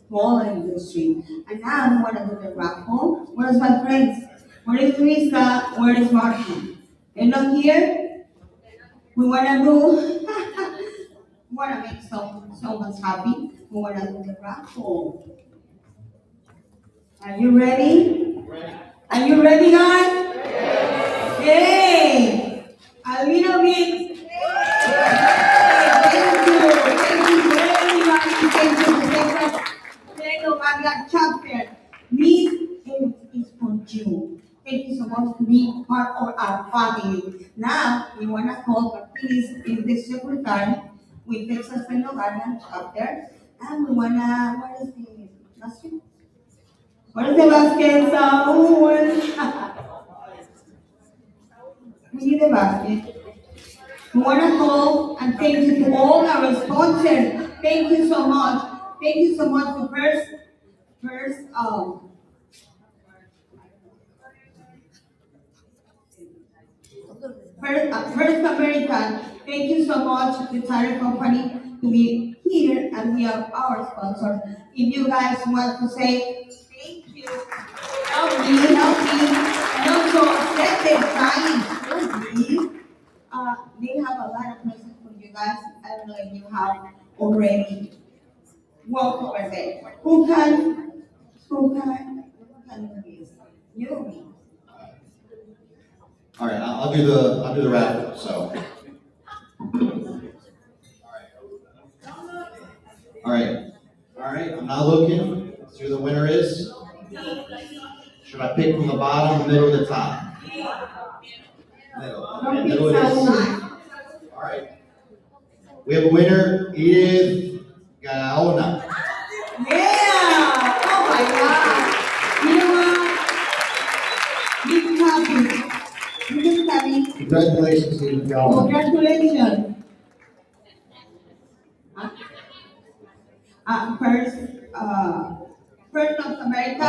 Speaker 16: to all the industry. And now we want to do the raffle. Where's my friends? Where is Teresa? Where is Martin? They're not here? We want to do, we want to make someone happy. We want to do the raffle. Are you ready? Are you ready, guys? Yay! A little bit. Thank you everybody. Thank you for Plano Garland chapter. This is for you. Thank you so much for being part of our family. Now we want to call please is the secretary with Texas Plano Garland chapter, and we wanna what is the last name? What is the basket? We need a basket. We want to call and thank you to all our sponsors. Thank you so much. Thank you so much for First American. Thank you so much, the title company, to be here and be our sponsor. If you guys want to say thank you, help me, and also set the time, please. They have a lot of presents for you guys. I don't know if you have already walked over there. Who can do this? You.
Speaker 13: All right, I'll do the raffle. So, all right. I'm not looking. See who the winner is. Should I pick from the bottom, the middle, or the top? Middle. Okay, middle it is. All right. We have a winner, Edith Gaona.
Speaker 16: Yeah! Oh my God! You know what? Big happy.
Speaker 13: Congratulations, Edith Gaona.
Speaker 16: Congratulations. First North America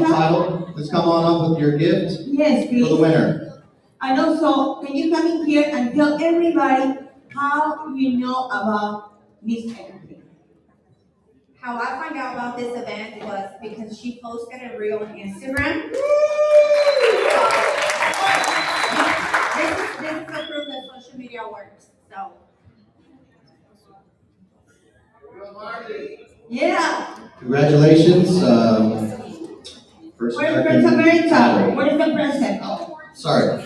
Speaker 13: title. Let's come on up with your gift.
Speaker 16: Yes, please.
Speaker 13: For the winner.
Speaker 16: And also, can you come in here and tell everybody how you know about this event?
Speaker 17: How I found out about this event was because she posted a reel on Instagram. This is the proof that social media works. So.
Speaker 16: Yeah.
Speaker 13: Congratulations.
Speaker 16: First America. What is the present?
Speaker 13: Oh, sorry.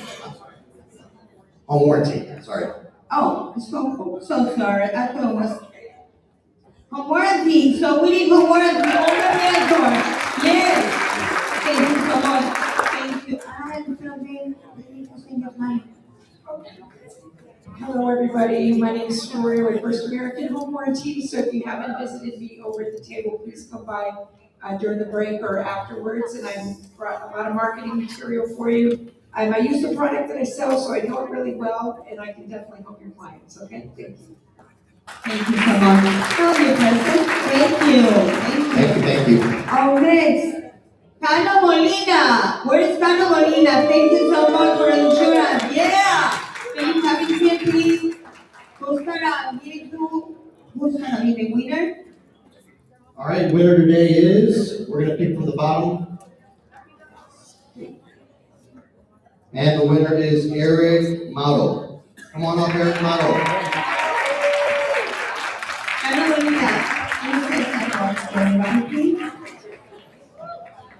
Speaker 13: Home warranty. Sorry.
Speaker 16: Oh, so sorry. I thought it was home warranty. So we need home warranty. All the realtors. Yes. Thank you so much. Thank you.
Speaker 18: Hello, everybody. My name is Gloria with First American Home Warranty. So if you haven't visited me over at the table, please come by during the break or afterwards. And I brought a lot of marketing material for you. I use the product that I sell, so I know it really well, and I can definitely help your clients. Okay, thank you.
Speaker 16: Thank you so much. Thank you. Oh, next. Cano Molina. Where is Cano Molina? Thank you so much for insurance. Yeah. Can you come in here, please? Who's gonna be the winner?
Speaker 13: All right, winner today is, we're gonna pick from the bottom. And the winner is Eric Mauro. Come on up, Eric Mauro.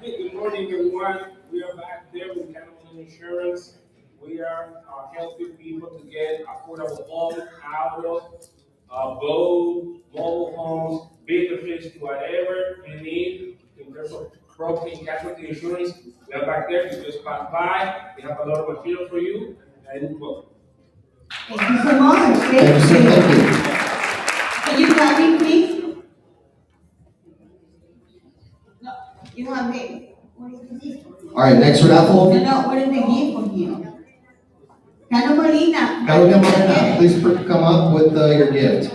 Speaker 19: Good morning, everyone. We are back there with Plano Insurance. We are helping people to get affordable homes, houses, boat, mobile homes, businesses, whatever you need in terms of property and casualty insurance. We are back there. You just pass by. We have a lot of material for you. And welcome.
Speaker 16: Thank you so much. Thank you. Can you clap me, please? No, you want me? What is the gift?
Speaker 13: All right, next raffle.
Speaker 16: No, what is the gift for you? Carolina.
Speaker 13: Carolina Morena, please come up with your gift.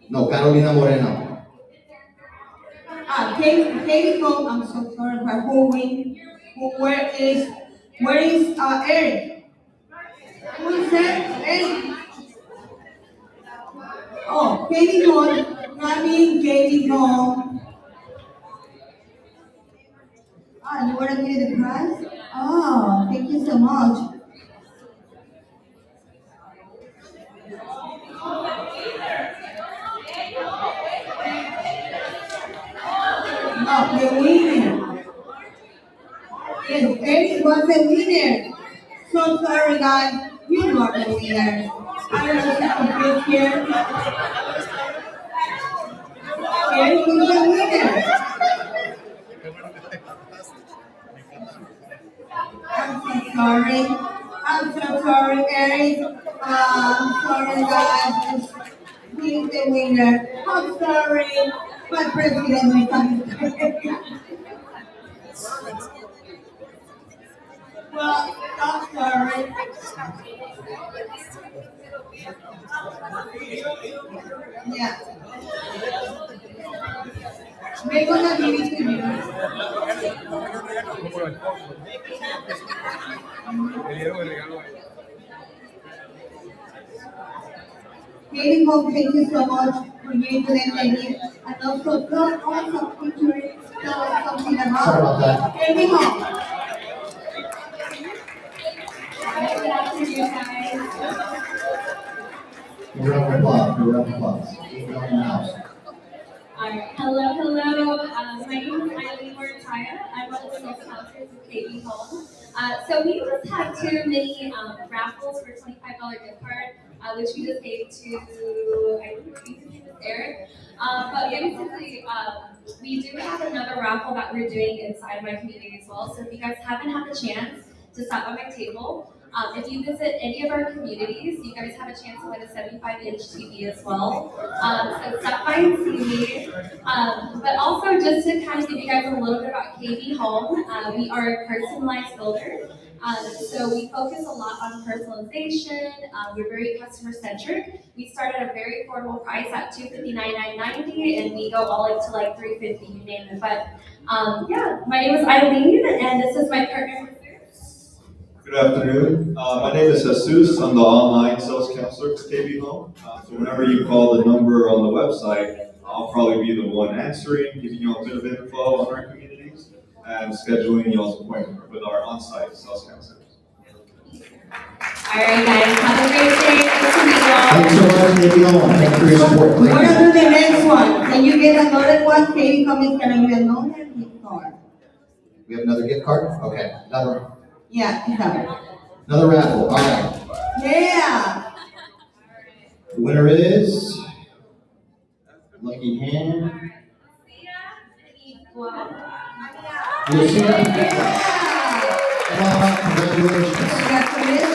Speaker 13: No, Carolina Moreno.
Speaker 16: Katie Cole, I'm so sorry for holding. Where is Eric? Who is that? Eric. Oh, Katie Cole, Katie Cole. You want to give the prize? Oh, thank you so much. No, the winner. Yes, Eric was the winner. So sorry, guys. You are the winner. I don't know if you can fit here. Eric is the winner. I'm so sorry, Eric. I'm sorry, guys. He's the winner. I'm sorry. My president is coming. Well, I'm sorry. Yeah. We're gonna give it to you. Katie Hope, thank you so much for giving that gift. And also, God also featuring tell us something about.
Speaker 13: Sorry about that.
Speaker 16: Katie Hope.
Speaker 2: Good afternoon, guys.
Speaker 13: Round of applause. Keep it on the house.
Speaker 2: Alright, hello. My name is Eileen Mortaya. I'm one of the sales counselors with KB Home. So we just had two mini raffles for $25 gift card, which we just gave to, I think his name is Eric. But basically, we do have another raffle that we're doing inside my community as well. So if you guys haven't had the chance to stop by my table, if you visit any of our communities, you guys have a chance to win a 75-inch TV as well. So stop by and see me. But also just to kind of give you guys a little bit about KB Home, we are a personalized builder. So we focus a lot on personalization. We're very customer-centric. We start at a very affordable price at $259,990, and we go all up to like $350, you name it. But yeah, my name is Eileen, and this is my partner.
Speaker 20: Good afternoon. My name is Jesus. I'm the online sales counselor for KB Home. So whenever you call the number on the website, I'll probably be the one answering, giving you a bit of info on our communities, and scheduling y'all's appointment with our on-site sales counselors.
Speaker 2: All right, guys. Have a great day.
Speaker 13: Thanks so much, KB Home. Thank you for your support.
Speaker 16: We're gonna do the next one. Can you get another one? Katie Cummings, can I get another gift card?
Speaker 13: We have another gift card? Okay, another one.
Speaker 16: Yeah, exactly.
Speaker 13: Another raffle, all right.
Speaker 16: Yeah.
Speaker 13: The winner is Lucky Hand. Lucia. Come on up, congratulations.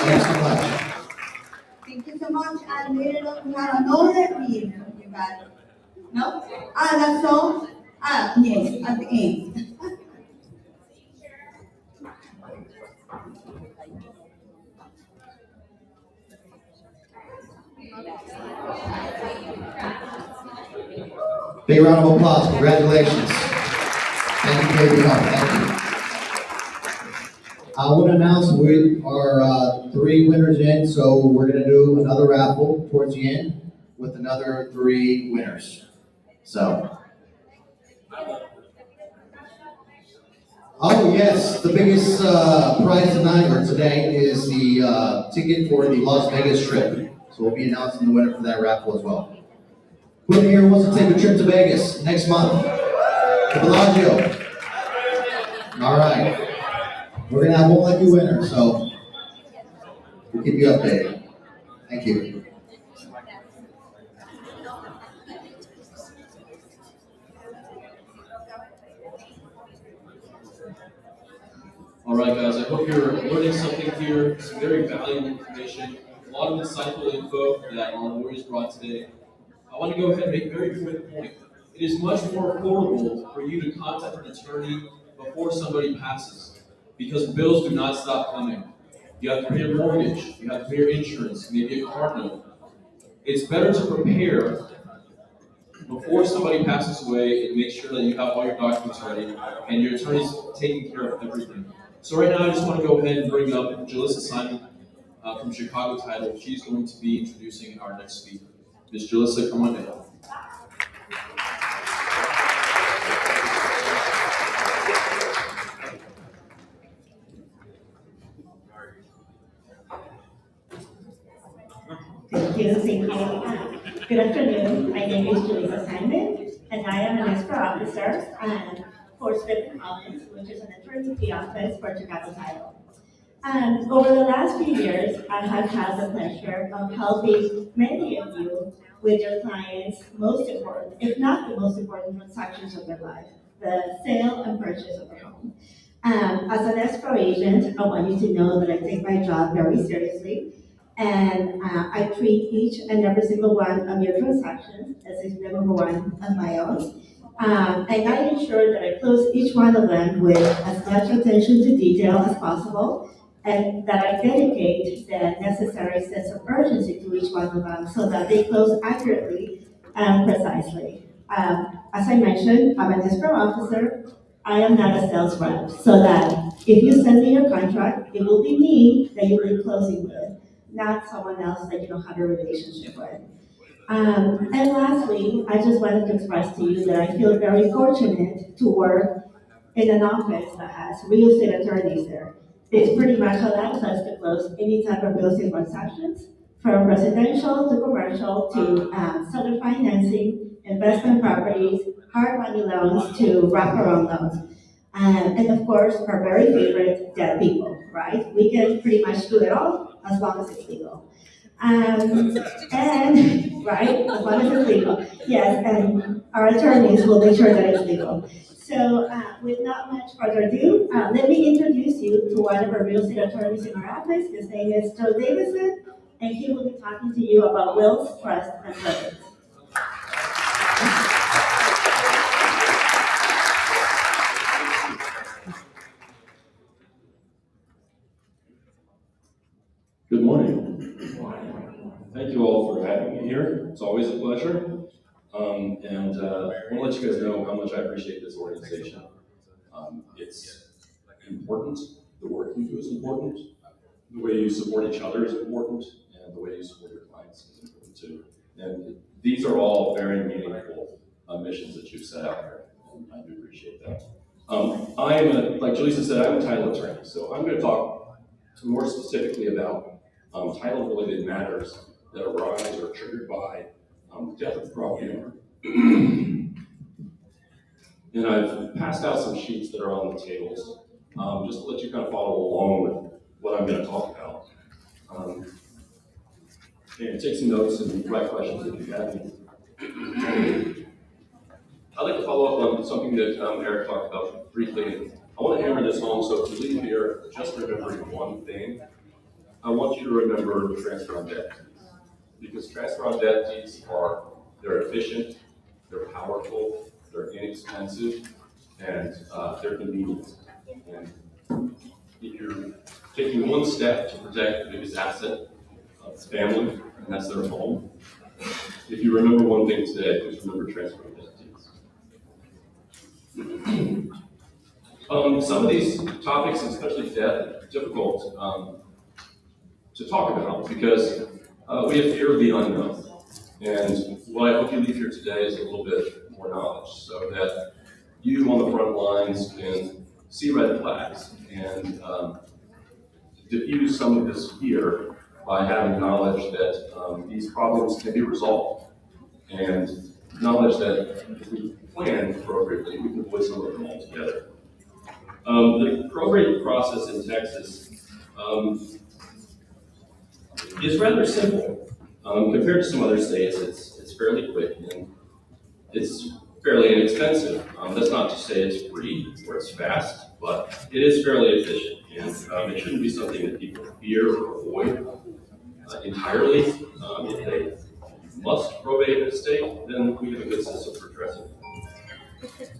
Speaker 13: Thanks so much.
Speaker 16: Thank you so much. And later on, we have another gift for you guys. No? That's all? Yes, at the end.
Speaker 13: Big round of applause, congratulations. Thank you, KB Home, thank you. I want to announce we are 3 winners in, so we're going to do another raffle towards the end with another 3 winners. So.
Speaker 21: Oh, yes, the biggest prize tonight or today is the ticket for the Las Vegas trip. So we'll be announcing the winner for that raffle as well. Who in here wants to take a trip to Vegas next month? To Bellagio. All right. We're going to have one lucky winner, so we'll keep you updated. Thank you.
Speaker 1: All right, guys, I hope you're learning something here, some very valuable information, a lot of insightful info that our lawyers brought today. I want to go ahead and make a very quick point. It is much more affordable for you to contact an attorney before somebody passes, because bills do not stop coming. You have to pay your mortgage, you have to pay your insurance, maybe a car note. It's better to prepare before somebody passes away and make sure that you have all your documents ready and your attorney's taking care of everything. So right now I just want to go ahead and bring up Jalissa Simon from Chicago Title. She's going to be introducing our next speaker. Ms. Jalissa, come on down.
Speaker 22: Thank you. Good afternoon. My name is Jalissa Simon, and I am an escrow officer for Smith & Collins, which is an attorney fee office for Chicago Title. Over the last few years, I have had the pleasure of helping many of you with your clients' most important, if not the most important transactions of their life, the sale and purchase of a home. As an escrow agent, I want you to know that I take my job very seriously, and I treat each and every single one of your transactions as if they were one of my own. And I ensure that I close each one of them with as much attention to detail as possible, and that I dedicate the necessary sense of urgency to each one of them so that they close accurately and precisely. As I mentioned, I'm an escrow officer. I am not a sales rep, so that if you send me your contract, it will be me that you'll be closing with, not someone else that you don't have a relationship with. And lastly, I just wanted to express to you that I feel very fortunate to work in an office that has real estate attorneys there. It pretty much allows us to close any type of real estate transactions, from residential to commercial to seller financing, investment properties, hard money loans to wraparound loans. And of course, our very favorite, dead people, right? We can pretty much do it all as long as it's legal. And, right, as long as it's legal. Yes, and our attorneys will make sure that it's legal. So with not much further ado, let me introduce you to one of our real estate attorneys in our office. His name is Joe Davison, and he will be talking to you about wills, trust, and probates.
Speaker 23: Good morning. Thank you all for having me here. It's always a pleasure. I want to let you guys know how much I appreciate this organization. It's important. The work you do is important. The way you support each other is important. And the way you support your clients is important too. And these are all very meaningful missions that you've set out here. And I do appreciate that. Like Jalissa said, I'm a title attorney. So I'm going to talk more specifically about title-related matters that arise or are triggered by death of the property owner. And I've passed out some sheets that are on the tables, just to let you kind of follow along with what I'm going to talk about. And take some notes and write questions if you have any. I'd like to follow up on something that Eric talked about briefly. I want to hammer this home, so if you leave here just remembering one thing, I want you to remember transfer on debt deeds. Because transfer on debt deeds they're efficient, they're powerful, they're inexpensive, and they're convenient. And if you're taking one step to protect the biggest asset of the family, and that's their home, if you remember one thing today, just remember transfer on debt deeds. Some of these topics, especially debt, are difficult to talk about because we have fear of the unknown. And what I hope you leave here today is a little bit more knowledge so that you on the front lines can see red flags and diffuse some of this fear by having knowledge that these problems can be resolved, and knowledge that if we plan appropriately, we can avoid some of them altogether. The probate process in Texas is rather simple. Compared to some other states, it's fairly quick and it's fairly inexpensive. That's not to say it's free or it's fast, but it is fairly efficient, and it shouldn't be something that people fear or avoid entirely. If they must probate an estate, then we have a good system for addressing it.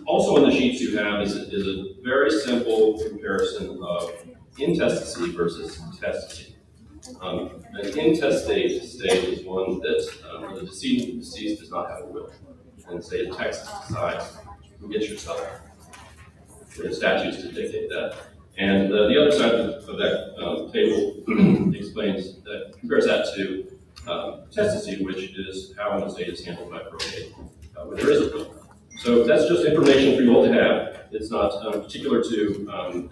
Speaker 23: Also on the sheets you have is a very simple comparison of intestacy versus testacy. An intestate estate is one that the deceased does not have a will. And say Texas decides who gets your stuff. There are statutes to dictate that. And the other side of that table explains that, compares that to testacy, which is how an estate is handled by probate, where there is a will. So that's just information for you all to have. It's not particular to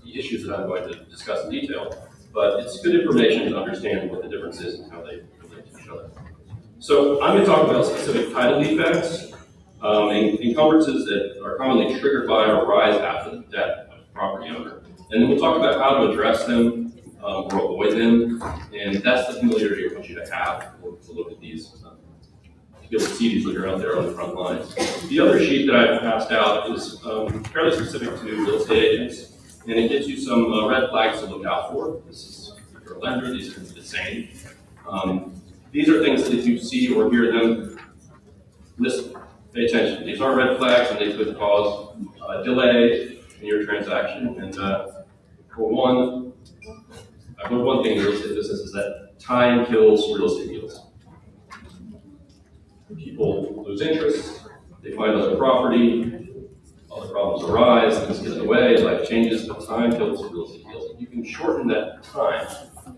Speaker 23: the issues that I'm going to discuss in detail, but it's good information to understand what the difference is and how they relate to each other. So I'm going to talk about specific title defects, encumbrances that are commonly triggered by or arise after the death of the property owner. And then we'll talk about how to address them or avoid them, and that's the familiarity I want you to have to look at these. To be able to see these when you're out there on the front lines. The other sheet that I've passed out is fairly specific to real estate agents, and it gives you some red flags to look out for. This is if you're a lender, these are the same. These are things that if you see or hear them, listen, pay attention. These are red flags, and they could cause delay in your transaction. And for one, I've learned one thing in real estate business is that time kills real estate deals. People lose interest, they find other property, other problems arise, things get in the way, life changes, but time kills real estate deals. If you can shorten that time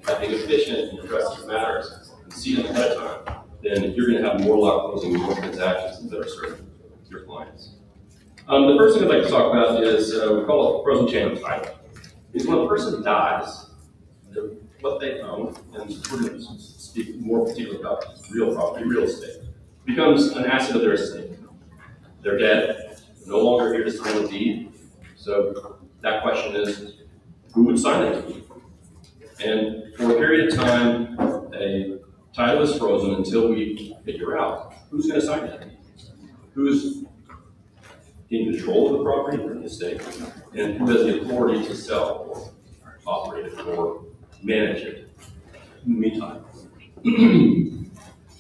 Speaker 23: by being efficient and addressing matters and see them ahead of time, then you're going to have more luck closing more transactions and better serving your clients. The first thing I'd like to talk about is we call it the frozen chain of title. Because when a person dies, what they own, and we're going to speak more particularly about real property, real estate, becomes an asset of their estate. They're dead, no longer here to sign the deed. So that question is, who would sign that deed? And for a period of time, a title is frozen until we figure out who's going to sign that deed, who's in control of the property or the estate, and who has the authority to sell or operate it or manage it in the meantime.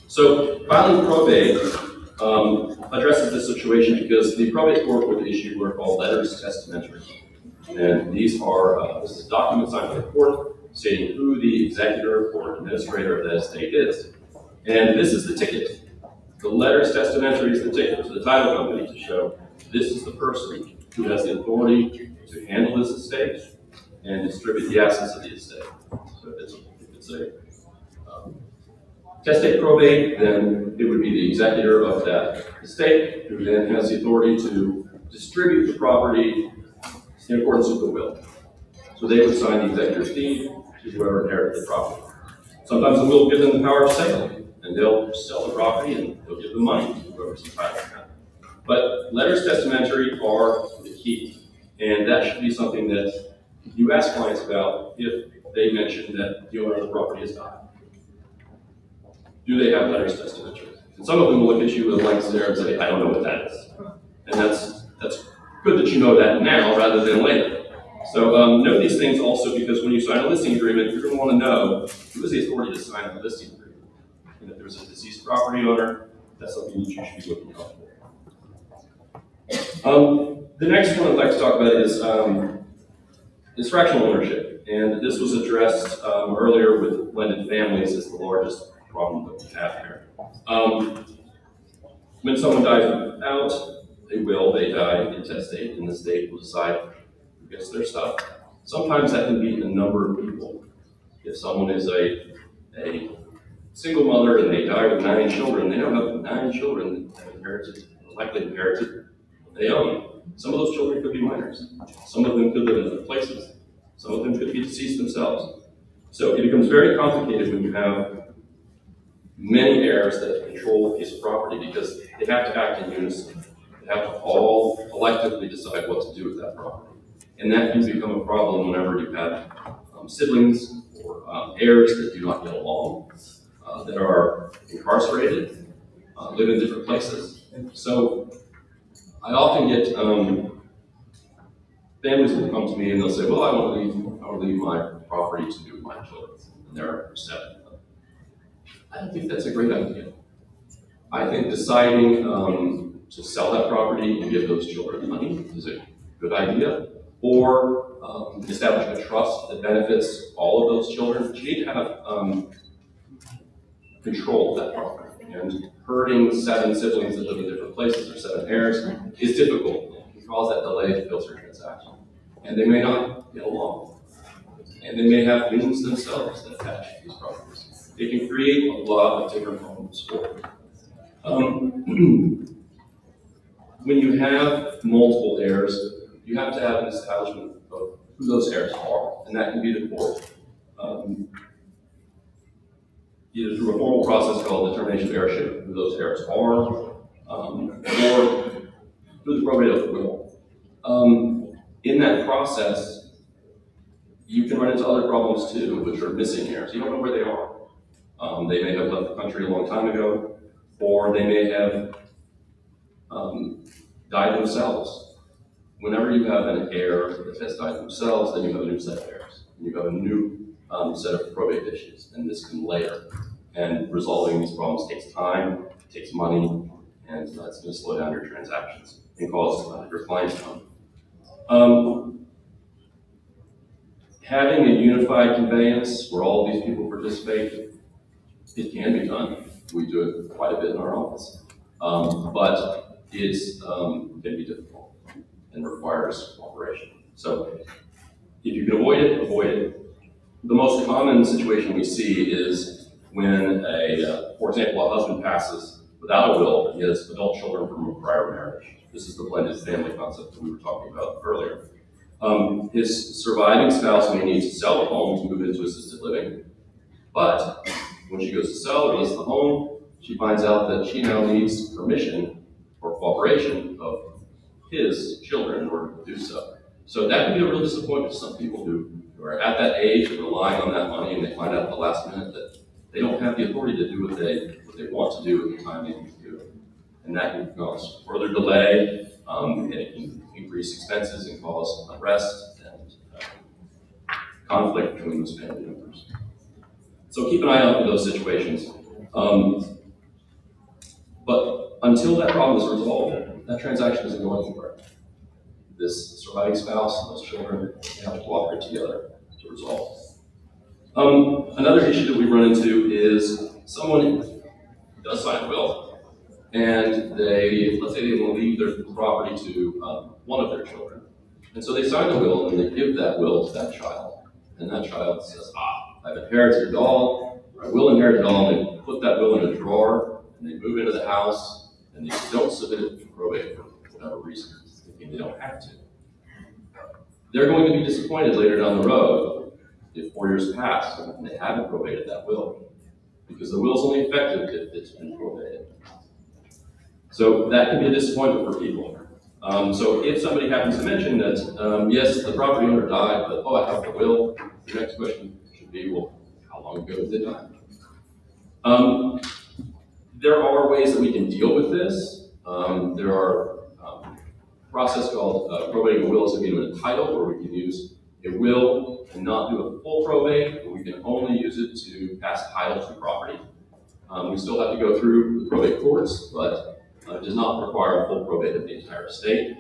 Speaker 23: So filing probate addresses this situation because the probate court would issue what are called letters testamentary. And these are this is a document signed by the court stating who the executor or administrator of that estate is. And this is the ticket. The letters testamentary is the ticket to the title company to show this is the person who has the authority to handle this estate and distribute the assets of the estate. So if it's a testate probate, then it would be the executor of that estate who then has the authority to distribute the property in accordance with the will. So they would sign the executor's deed to whoever inherited the property. Sometimes the will will give them the power of sale, and they'll sell the property and they'll give the money to whoever's entitled to that. But letters testamentary are the key, and that should be something that you ask clients about if they mention that the owner of the property has died. Do they have letters testamentary? And some of them will look at you with a blank stare and say, I don't know what that is. And that's good that you know that now rather than later. So know these things also because when you sign a listing agreement, you're going to want to know who has the authority to sign the listing agreement. And if there's a deceased property owner, that's something that you should be looking out for. The next one I'd like to talk about is fractional ownership. And this was addressed earlier with blended families as the largest problem that we have here. When someone dies without a will, they die intestate, and the state will decide who gets their stuff. Sometimes that can be a number of people. If someone is a single mother and they die with 9 children, they don't have 9 children that have inherited, likely inherited they own. Some of those children could be minors. Some of them could live in other places. Some of them could be deceased themselves. So it becomes very complicated when you have many heirs that control a piece of property because they have to act in unison. They have to all collectively decide what to do with that property. And that can become a problem whenever you have siblings or heirs that do not get along, that are incarcerated, live in different places. So I often get families will come to me and they'll say, well, I want to leave my property to do with my children. And they're upset. I don't think that's a great idea. I think deciding to sell that property and give those children money is a good idea. Or establishing a trust that benefits all of those children. But you need to have control of that property. And herding 7 siblings that live in different places or 7 heirs is difficult. It can cause that delay to filter transaction. And they may not get along. And they may have liens themselves that attach to these properties. It can create a lot of different homes for when you have multiple heirs, you have to have an establishment of who those heirs are, and that can be the court. Either through a formal process called determination of heirship, who those heirs are, or through the probate of the will. In that process, you can run into other problems too, which are missing heirs. You don't know where they are. They may have left the country a long time ago, or they may have died themselves. Whenever you have an heir that has died themselves, then you have a new set of heirs. And you have a new set of probate issues, and this can layer. And resolving these problems takes time, takes money, and it's going to slow down your transactions and cause your clients harm. Having a unified conveyance where all of these people participate, it can be done. We do it quite a bit in our office. But it can be difficult and requires cooperation. So if you can avoid it, avoid it. The most common situation we see is when for example, a husband passes without a will, but he has adult children from a prior marriage. This is the blended family concept that we were talking about earlier. His surviving spouse may need to sell the home to move into assisted living, but when she goes to sell or list the home, she finds out that she now needs permission or cooperation of his children in order to do so. So that can be a real disappointment to some people who are at that age and relying on that money, and they find out at the last minute that they don't have the authority to do what they want to do at the time they need to do it. And that can cause further delay, and it can increase expenses and cause unrest and conflict between those family members. So keep an eye out for those situations. But until that problem is resolved, that transaction isn't going anywhere. This surviving spouse and those children, they have to cooperate together to resolve. Another issue that we run into is someone does sign a will, and let's say they want to leave their property to one of their children. And so they sign the will and they give that will to that child. And that child says, I've inherited it all, or I will inherit it all, and they put that will in a drawer, and they move into the house, and they don't submit it to probate for whatever reason, thinking they don't have to. They're going to be disappointed later down the road if 4 years pass and they haven't probated that will, because the will is only effective if it's been probated. So that can be a disappointment for people. So if somebody happens to mention that, yes, the property owner died, but I have the will, the next question should be, well, how long ago did they die? There are ways that we can deal with this. There are a process called probating a will as a means of a title, where we can use a will and not do a full probate, but we can only use it to pass title to property. We still have to go through the probate courts, but it does not require a full probate of the entire estate.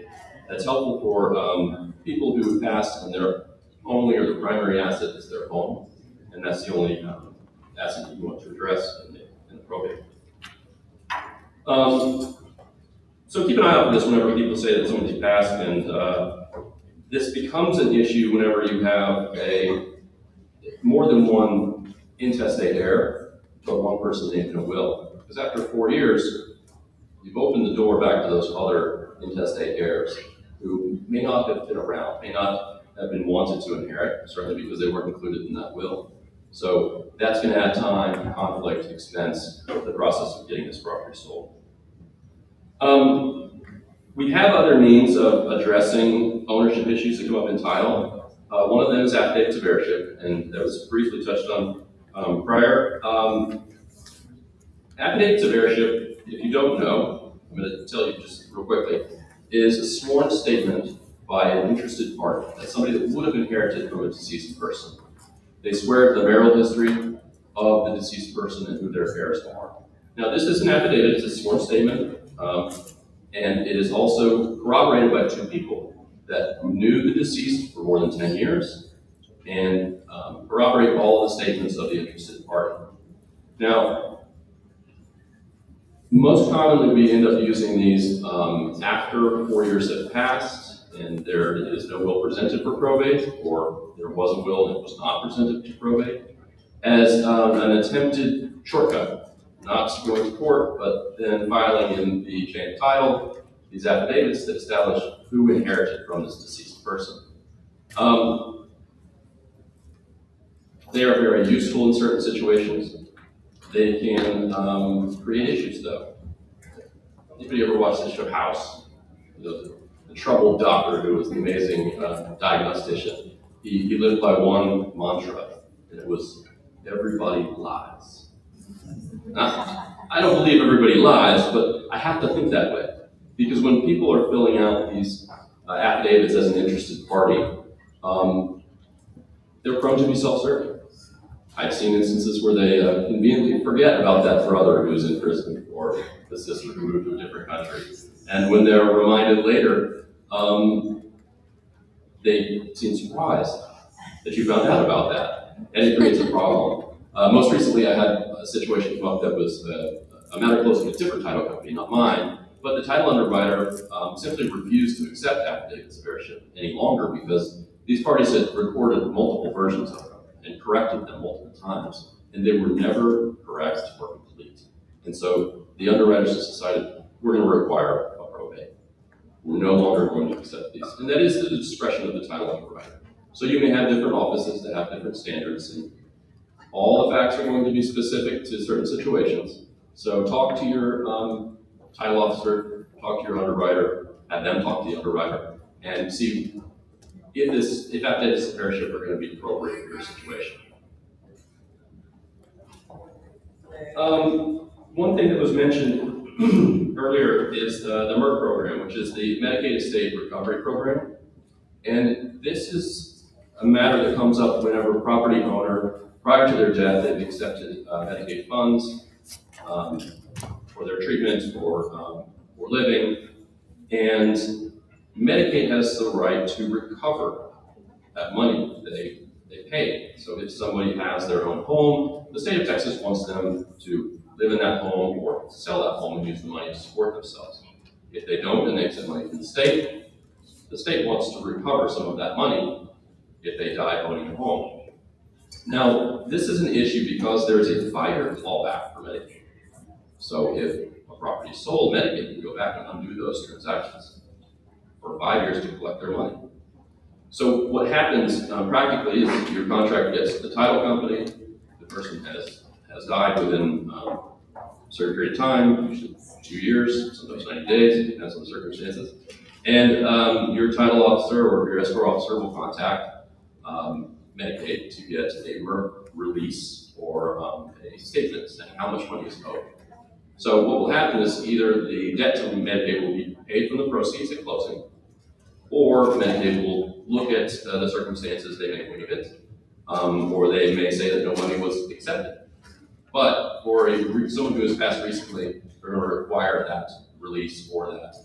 Speaker 23: That's helpful for people who have passed and their only or the primary asset is their home, and that's the only asset that you want to address in the probate. So keep an eye out for this whenever people say that somebody's passed, and this becomes an issue whenever you have more than one intestate heir, but one person named in a will. Because after 4 years, you've opened the door back to those other other intestate heirs who may not have been around, may not have been wanted to inherit, certainly because they weren't included in that will. So that's going to add time, conflict, expense, the process of getting this property sold. We have other means of addressing ownership issues that come up in title. One of them is affidavits of heirship, and that was briefly touched on prior. Affidavits of heirship, if you don't know, I'm going to tell you just real quickly, is a sworn statement by an interested party. That's somebody that would have inherited from a deceased person. They swear to the marital history of the deceased person and who their heirs are. Now, this is an affidavit, it's a sworn statement, and it is also corroborated by two people that knew the deceased for more than 10 years and corroborate all the statements of the interested party. Now, most commonly we end up using these after 4 years have passed and there is no will presented for probate, or there was a will and it was not presented to probate, as an attempted shortcut, not going to court, but then filing in the chain of title these affidavits that establish who inherited from this deceased person. They are very useful in certain situations. They can create issues though. Anybody ever watched the show House? The troubled doctor who was the amazing diagnostician. He lived by one mantra, and it was, everybody lies. Now, I don't believe everybody lies, but I have to think that way. Because when people are filling out these affidavits as an interested party, they're prone to be self-serving. I've seen instances where they conveniently forget about that brother who's in prison or the sister who moved to a different country. And when they're reminded later, they seem surprised that you found out about that. And it creates a problem. Most recently, I had a situation come up that was a matter close to a different title company, not mine, but the title underwriter simply refused to accept affidavits of heirship any longer because these parties had recorded multiple versions of them and corrected them multiple times, and they were never correct or complete. And so the underwriters decided, we're going to require a probate. We're no longer going to accept these. And that is the discretion of the title underwriter. So you may have different offices that have different standards, and all the facts are going to be specific to certain situations. So talk to your title officer, talk to your underwriter, have them talk to the underwriter, and see if affidavits of heirship are going to be appropriate for your situation. One thing that was mentioned earlier is the MERP program, which is the Medicaid Estate Recovery Program. And this is a matter that comes up whenever a property owner, prior to their death, they've accepted Medicaid funds for their treatment or living. And Medicaid has the right to recover that money that they paid. So if somebody has their own home, the state of Texas wants them to live in that home or sell that home and use the money to support themselves. If they don't, then they accept money from the state. The state wants to recover some of that money if they die owning a home. Now, this is an issue because there is a 5-year clawback for Medicaid. So if a property is sold, Medicaid can go back and undo those transactions for 5 years to collect their money. So what happens practically is your contract gets the title company, the person has died within a certain period of time, usually 2 years, sometimes 90 days, depends on the circumstances. And your title officer or your escrow officer will contact Medicaid to get a MERP release or a statement saying how much money is owed. So what will happen is either the debt to Medicaid will be paid from the proceeds at closing, or Medicaid will look at the circumstances, they may waive it, or they may say that no money was accepted. But for someone who has passed recently, they're going to require that release or that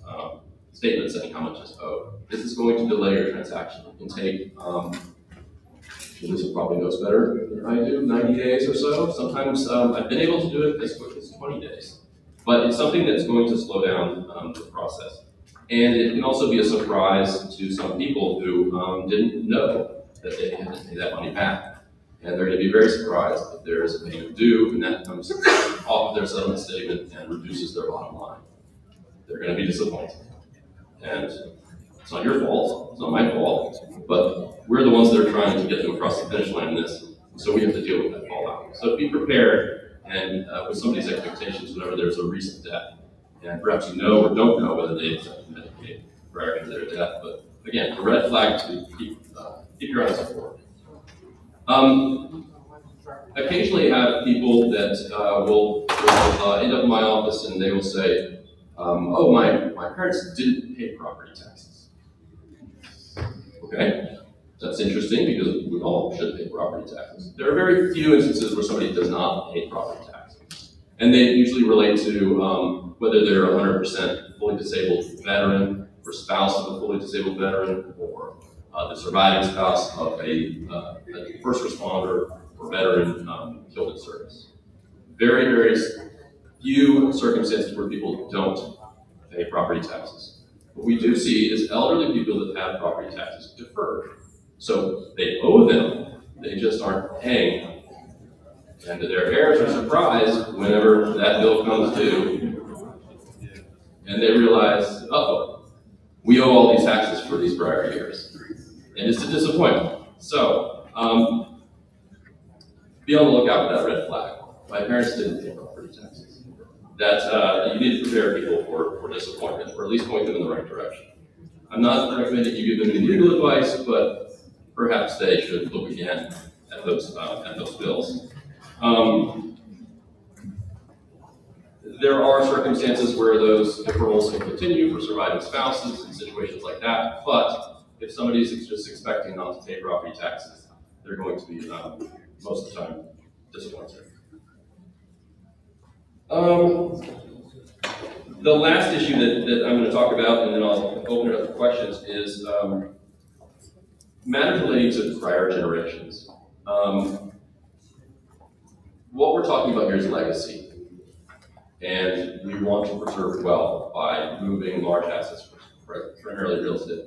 Speaker 23: statement saying how much is owed. This is going to delay your transaction. It can take, Lisa probably knows better than I do, 90 days or so. Sometimes I've been able to do it as quick as 20 days. But it's something that's going to slow down the process. And it can also be a surprise to some people who didn't know that they had to pay that money back. And they're going to be very surprised if there is a payment due, and that comes off of their settlement statement and reduces their bottom line. They're going to be disappointed. And it's not your fault, it's not my fault, but we're the ones that are trying to get them across the finish line in this, so we have to deal with that fallout. So be prepared and with somebody's expectations whenever there's a recent death. And perhaps you know or don't know whether they accepted Medicaid prior to their death, but again, a red flag to keep your eyes for. Occasionally I have people that will end up in my office and they will say, oh, my parents didn't pay property taxes. Okay, that's interesting because we all should pay property taxes. There are very few instances where somebody does not pay property taxes. And they usually relate to whether they're 100% fully disabled veteran or spouse of a fully disabled veteran or the surviving spouse of a first responder or veteran killed in service. Very, very few circumstances where people don't pay property taxes. What we do see is elderly people that have property taxes deferred. So they owe them, they just aren't paying them. And their heirs are surprised whenever that bill comes due, and they realize, uh-oh, we owe all these taxes for these prior years. And it's a disappointment. So, be on the lookout for that red flag. My parents didn't pay property taxes. That you need to prepare people for disappointment, or at least point them in the right direction. I'm not recommending you give them any legal advice, but perhaps they should look again at those bills. There are circumstances where those deferrals can continue for surviving spouses and situations like that, but if somebody's just expecting not to pay property taxes, they're going to be, most of the time, disappointed. The last issue that I'm going to talk about, and then I'll open it up for questions, is matters relating to prior generations. What we're talking about here is legacy. And we want to preserve wealth by moving large assets, primarily real estate,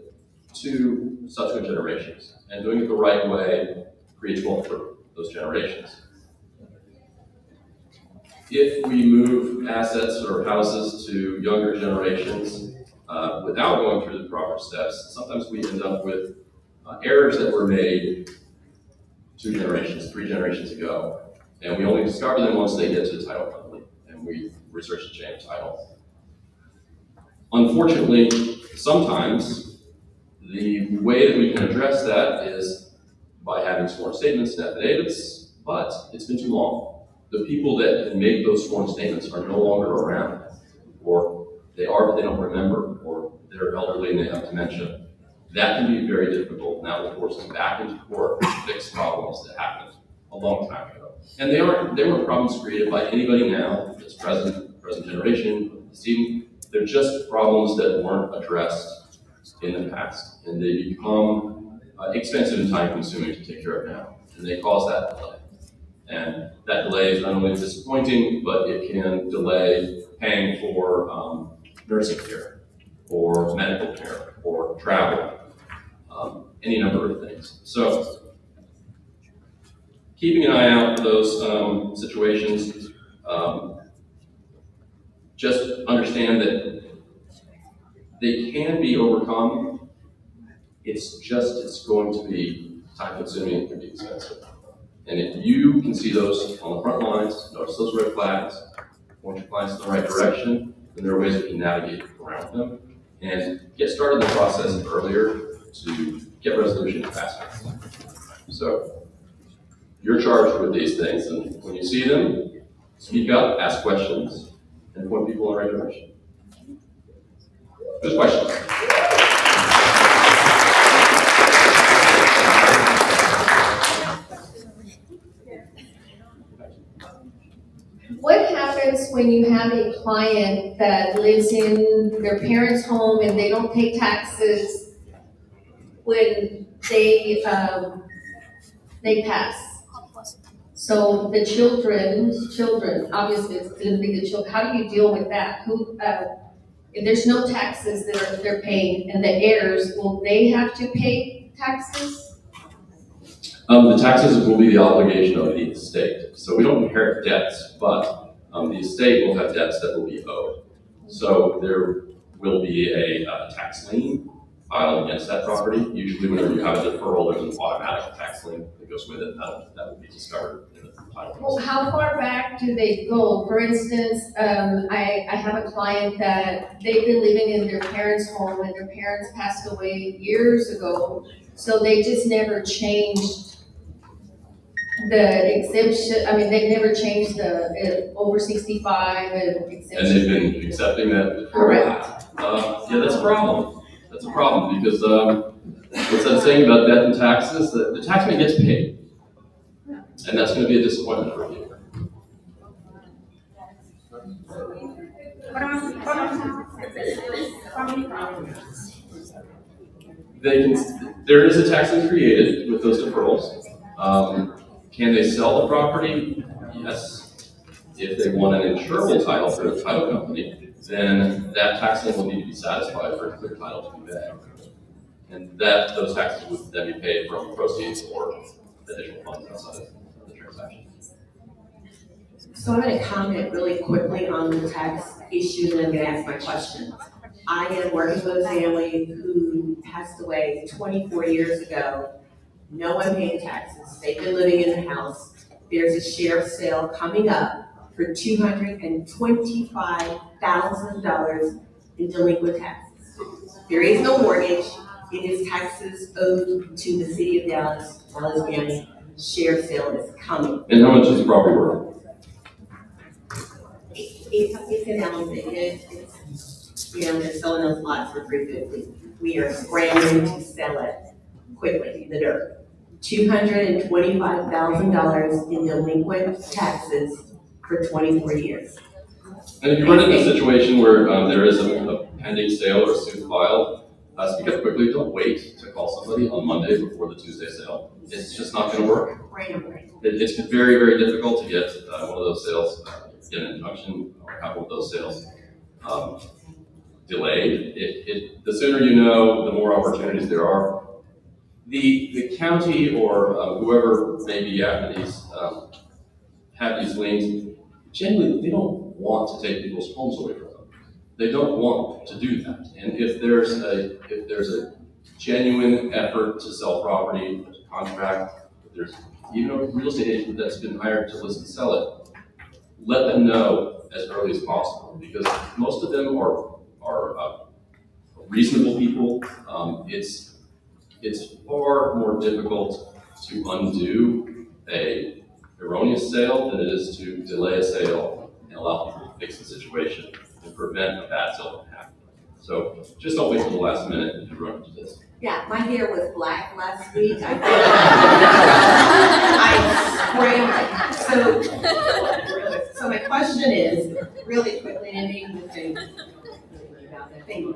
Speaker 23: to subsequent generations. And doing it the right way creates wealth for those generations. If we move assets or houses to younger generations without going through the proper steps, sometimes we end up with errors that were made 2 generations, 3 generations ago. And we only discover them once they get to the title company and we research the chain of title. Unfortunately, sometimes the way that we can address that is by having sworn statements and affidavits, but it's been too long. The people that can make those sworn statements are no longer around, or they are but they don't remember, or they're elderly and they have dementia. That can be very difficult, and that will force them back into court to fix problems that happened a long time ago. And they weren't problems created by anybody now that's present generation, deceiving. They're just problems that weren't addressed in the past, and they become expensive and time-consuming to take care of now, and they cause that delay. And that delay is not only disappointing, but it can delay paying for nursing care, or medical care, or travel, any number of things. So, keeping an eye out for those situations. Just understand that they can be overcome. It's going to be time consuming and can be expensive. And if you can see those on the front lines, notice those red flags, point your clients in the right direction, then there are ways we can navigate around them and get started the process earlier to get resolution faster. So you're charged with these things, and when you see them, speak up, ask questions, and point people in the right direction. Good question.
Speaker 11: What happens when you have a client that lives in their parents' home and they don't pay taxes when they pass? So the children, obviously it's going to be the children. How do you deal with that? If there's no taxes that they're paying, and the heirs, will they have to pay taxes?
Speaker 23: The taxes will be the obligation of the estate. So we don't inherit debts, but the estate will have debts that will be owed. So there will be a tax lien filed against that property. Usually whenever you have a deferral, there's an automatic tax lien that goes with it. That will be discovered in the title.
Speaker 11: Well, how far back do they go? For instance, I have a client that they've been living in their parents' home and their parents passed away years ago. So they just never changed the exemption. I mean, they've never changed the over 65 and exemption.
Speaker 23: And they've been accepting that.
Speaker 11: Correct.
Speaker 23: Yeah, that's a problem. That's a problem because what's that saying about death and taxes? The taxman gets paid. And that's going to be a disappointment for you. There is a tax lien created with those deferrals. Can they sell the property? Yes. If they want an insurable title through a title company, then that tax lien will need to be satisfied for a clear title to be paid. And those taxes would then be paid from proceeds or additional funds outside of the transaction.
Speaker 9: So I'm going to comment really quickly on the tax issue, and I'm going to ask my question. I am working with a family who passed away 24 years ago. No one paid taxes. They've been living in the house. There's a sheriff sale coming up for $225,000 in delinquent taxes. There is no mortgage. It is taxes owed to the city of Dallas County. Sheriff sale is coming.
Speaker 23: And how much is the property worth?
Speaker 9: It's announced. They're selling those lots for $350. We are scrambling to sell it quickly in the dirt. $225,000 in delinquent taxes for 24 years.
Speaker 23: And if you run into a situation where there is a pending sale or suit filed, speak up quickly. Don't wait to call somebody on Monday before the Tuesday sale. It's just not going to work. It's very, very difficult to get one of those sales, get an injunction or a couple of those sales delayed. The sooner you know, the more opportunities there are. The county or whoever may be after these have these liens, generally they don't want to take people's homes away from them. They don't want to do that. And if there's a genuine effort to sell property, to contract, if there's even a real estate agent that's been hired to list and sell it, let them know as early as possible, because most of them are reasonable people. It's far more difficult to undo a erroneous sale than it is to delay a sale and allow people to fix the situation and prevent a bad sale from happening. So just don't wait till the last minute and run into this.
Speaker 9: Yeah, my hair was black last week. I scrambled. So my question is, really quickly, and maybe the thing about that thing.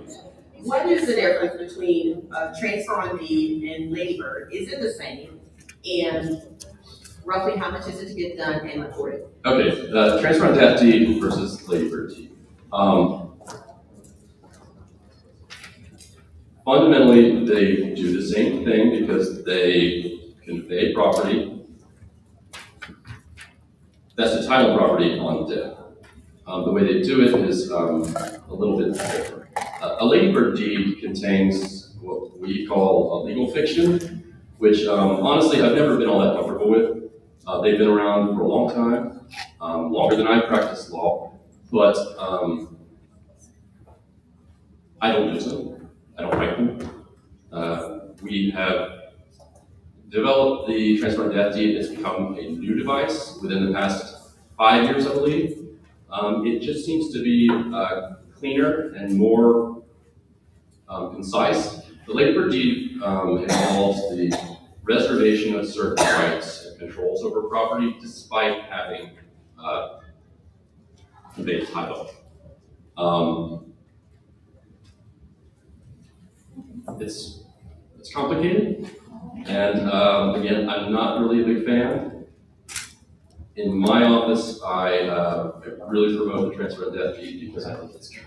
Speaker 9: What is the difference between transfer on deed and labor? Is it the same? And roughly how much is it to get done and recorded?
Speaker 23: Okay, transfer on deed versus labor deed. Fundamentally, they do the same thing because they convey property. That's the title property on death. The way they do it is a little bit different. A labor deed contains what we call a legal fiction, which honestly I've never been all that comfortable with. They've been around for a long time, longer than I've practiced law, but I don't use them. I don't write them. We have developed the transfer on death deed. It's become a new device within the past 5 years, I believe. It just seems to be cleaner and more concise. The labor deed involves the reservation of certain rights and controls over property despite having conveyed title. It's complicated, and again, I'm not really a big fan. In my office, I really promote the transfer of death deed because I think it's clear.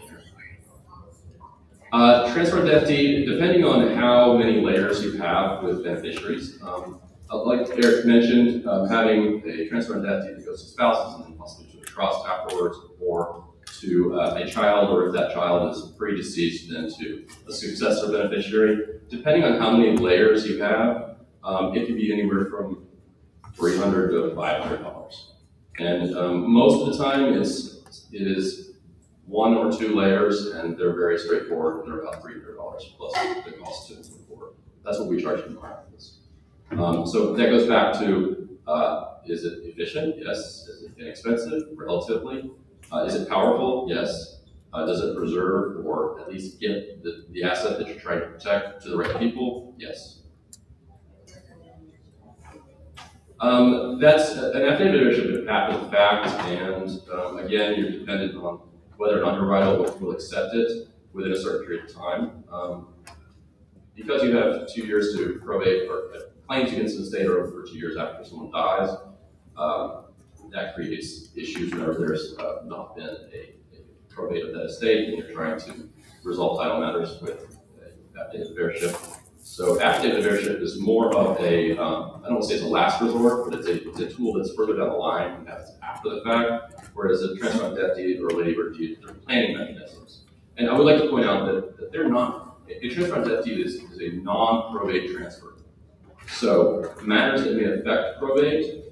Speaker 23: Transfer of death deed, depending on how many layers you have with beneficiaries, like Eric mentioned, having a transfer of death deed that goes to spouses and then possibly to a trust afterwards, or to a child, or if that child is predeceased, then to a successor beneficiary. Depending on how many layers you have, it can be anywhere from $300 to $500. And most of the time, it is 1 or 2 layers, and they're very straightforward. They're about $300 plus the cost to import. That's what we charge in practice. So that goes back to, is it efficient? Yes. Is it inexpensive? Relatively. Is it powerful? Yes. Does it preserve or at least get the asset that you're trying to protect to the right people? Yes. That's an affidavit of ownership after the fact, and again, you're dependent on whether an underwriter will accept it within a certain period of time. Because you have 2 years to probate, or claims against the estate are over 2 years after someone dies, that creates issues whenever there's not been a probate of that estate and you're trying to resolve title matters with affidavit of ownership. So affidavit of ownership is more of a, I don't want to say it's a last resort, but it's a tool that's further down the line and happens after the fact, whereas a transfer on death deed or a lady bird deed, they're planning mechanisms. And I would like to point out that they're not, a transfer on death deed is a non-probate transfer. So matters that may affect probate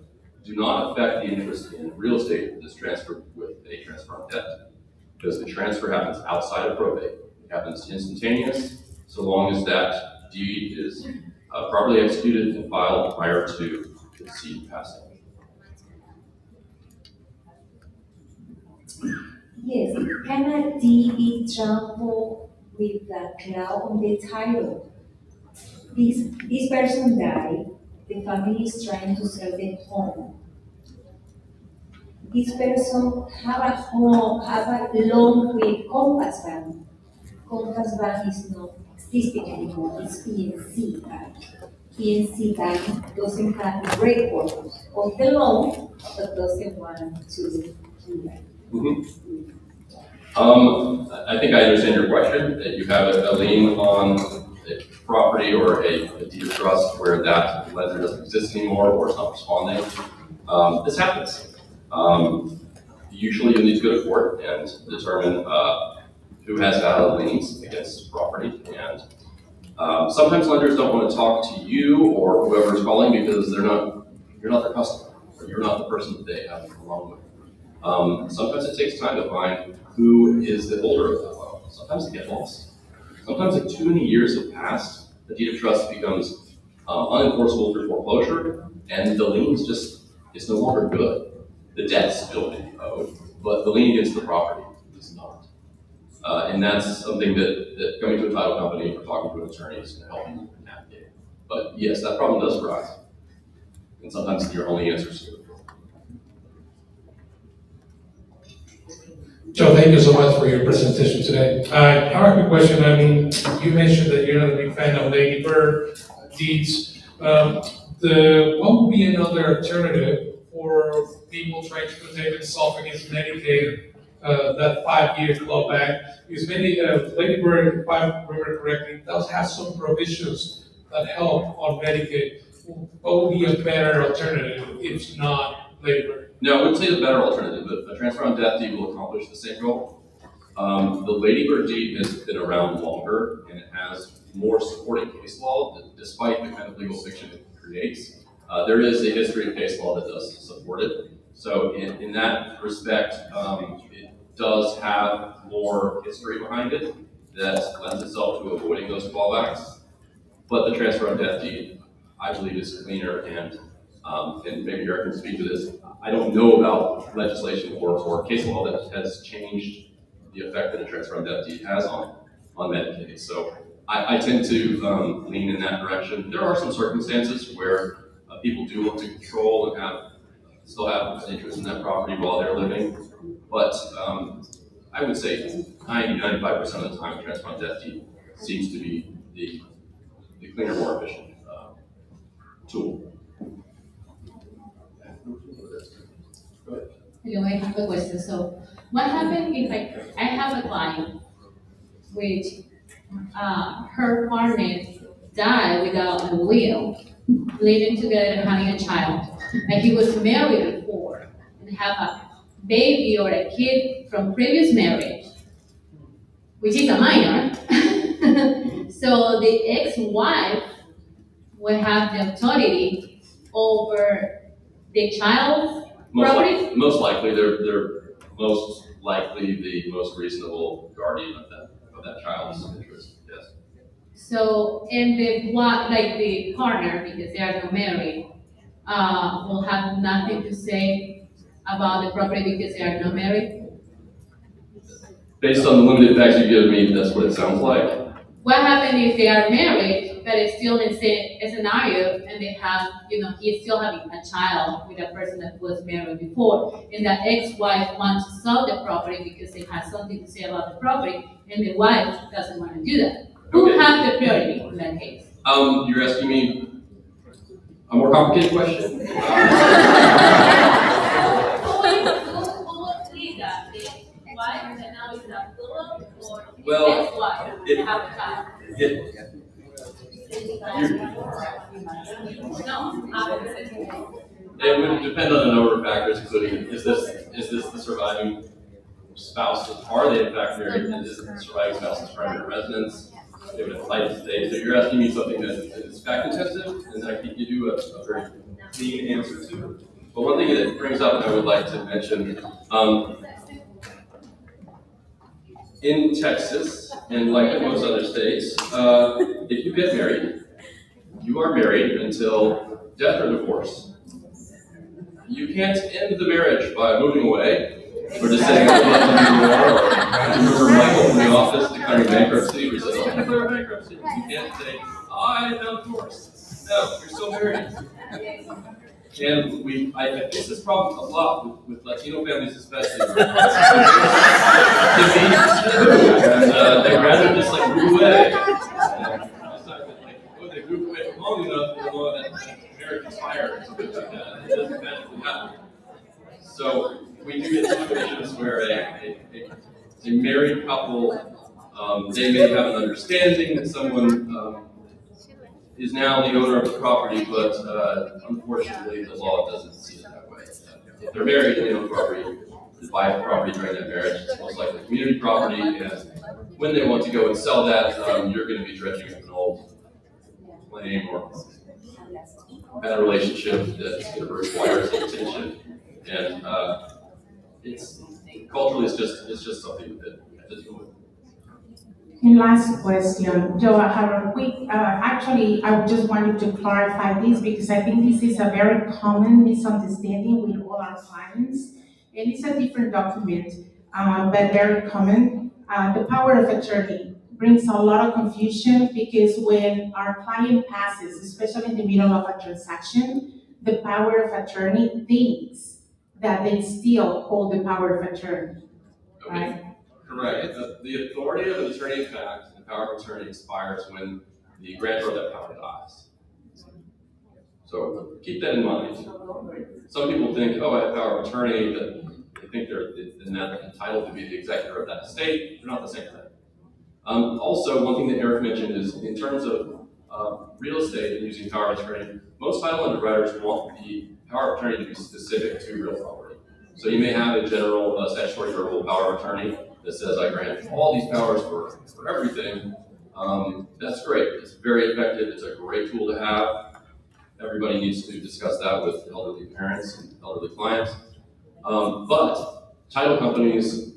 Speaker 23: do not affect the interest in real estate that's transferred with a transfer on death, because the transfer happens outside of probate. It happens instantaneous, so long as that deed is properly executed and filed prior to the decedent passing.
Speaker 3: Yes, can a deed be transferred with the cloud on the title? This person died, the family is trying to sell the home. This person have a home, have a loan with Compass Bank. Compass Bank is not existing anymore, it's PNC Bank. PNC Bank doesn't have the record of the loan, but doesn't want to do that.
Speaker 23: I think I understand your question, that you have a lien on a property or a deed of trust where that lender doesn't exist anymore or is not responding. This happens. Usually you need to go to court and determine who has valid liens against property. And sometimes lenders don't want to talk to you or whoever's calling because you're not their customer, or you're not the person that they have a loan with. Sometimes it takes time to find who is the holder of that loan. Sometimes they get lost. Sometimes like too many years have passed, the deed of trust becomes unenforceable through foreclosure, and the lien is just, it's no longer good. The debt's still being owed, but the lien against the property is not. And that's something that coming to a title company or talking to an attorney is going to help you navigate. But yes, that problem does arise. And sometimes your only answer is to it.
Speaker 4: Joe, thank you so much for your presentation today. I have a question. I mean, you mentioned that you're not a big fan of Lady Bird deeds. What would be another alternative for people trying to protect themselves against Medicaid, that 5-year clawback? Because Lady Bird, if I remember correctly, does have some provisions that help on Medicaid. What would be a better alternative if not Lady Bird?
Speaker 23: No, I wouldn't say the better alternative, but a transfer on death deed will accomplish the same goal. The Lady Bird deed has been around longer and it has more supporting case law, despite the kind of legal fiction it creates. There is a history of case law that does support it. So in that respect, it does have more history behind it that lends itself to avoiding those clawbacks. But the transfer on death deed, I believe, is cleaner, and maybe Eric can speak to this. I don't know about legislation or case law that has changed the effect that a transfer on death deed has on Medicaid. So I tend to lean in that direction. There are some circumstances where people do want to control and still have an interest in that property while they're living. But I would say 90-95% of the time, a transfer on death deed seems to be the cleaner, more efficient tool.
Speaker 6: Hello, I have a question. So, what happens if I have a client which her partner died without a will, living together and having a child, and he was married before and have a baby or a kid from previous marriage, which is a minor, so the ex-wife will have the authority over the child's property?
Speaker 23: Most likely, they're most likely the most reasonable guardian of that child's interest, yes.
Speaker 6: So, and the partner, because they are not married, will have nothing to say about the property because they are not married?
Speaker 23: Based on the limited facts you've given me, that's what it sounds like.
Speaker 6: What happens if they are married, but it's still in a scenario, and they have, he's still having a child with a person that was married before, and that ex-wife wants to sell the property because they have something to say about the property, and the wife doesn't want to do that? Who has the priority in that case?
Speaker 23: You're asking me a more complicated question.
Speaker 6: Who would lead that? The wife that now is a pillow, or the ex-wife that have a child?
Speaker 23: It would depend on a number of factors, including is this the surviving spouse? Are they in fact married? Is the surviving spouse's primary residence? They would have life stage. So you're asking me something that is fact intensive, and I can give you a very clean answer to. But one thing that it brings up, and I would like to mention, in Texas, and like in most other states, if you get married, you are married until death or divorce. You can't end the marriage by moving away, or just saying, I would love to do more, or remember Michael from the office declaring bankruptcy, or saying, I declare bankruptcy. You can't say, I am now divorced. No, you're still married. And I face this problem a lot with Latino families, especially. They'd rather just like move away. They move away for long enough to know that marriage is higher or something like that. It doesn't magically happen. So we do get situations where a married couple, they may have an understanding that someone is now the owner of the property, but unfortunately the law doesn't see it that way. If they're married and they own property, they buy a property during that marriage, it's most likely community property, and when they want to go and sell that, you're going to be dredging up an old claim or bad relationship that's going to require some attention. And it's culturally, it's just something that we have to deal with.
Speaker 5: And last question, Joe, I have a quick, actually, I just wanted to clarify this because I think this is a very common misunderstanding with all our clients. And it's a different document, but very common. The power of attorney brings a lot of confusion because when our client passes, especially in the middle of a transaction, the power of attorney thinks that they still hold the power of attorney, right?
Speaker 23: Correct. The authority of an attorney in fact, the power of attorney expires when the grantor of that power dies. So keep that in mind. Some people think, oh, I have power of attorney, that they think they're entitled to be the executor of that estate. They're not the same thing. Also, one thing that Eric mentioned is in terms of real estate and using power of attorney, most title underwriters want the power of attorney to be specific to real property. So you may have a general statutory verbal power of attorney that says I grant all these powers for everything. That's great. It's very effective. It's a great tool to have. Everybody needs to discuss that with elderly parents and elderly clients. But title companies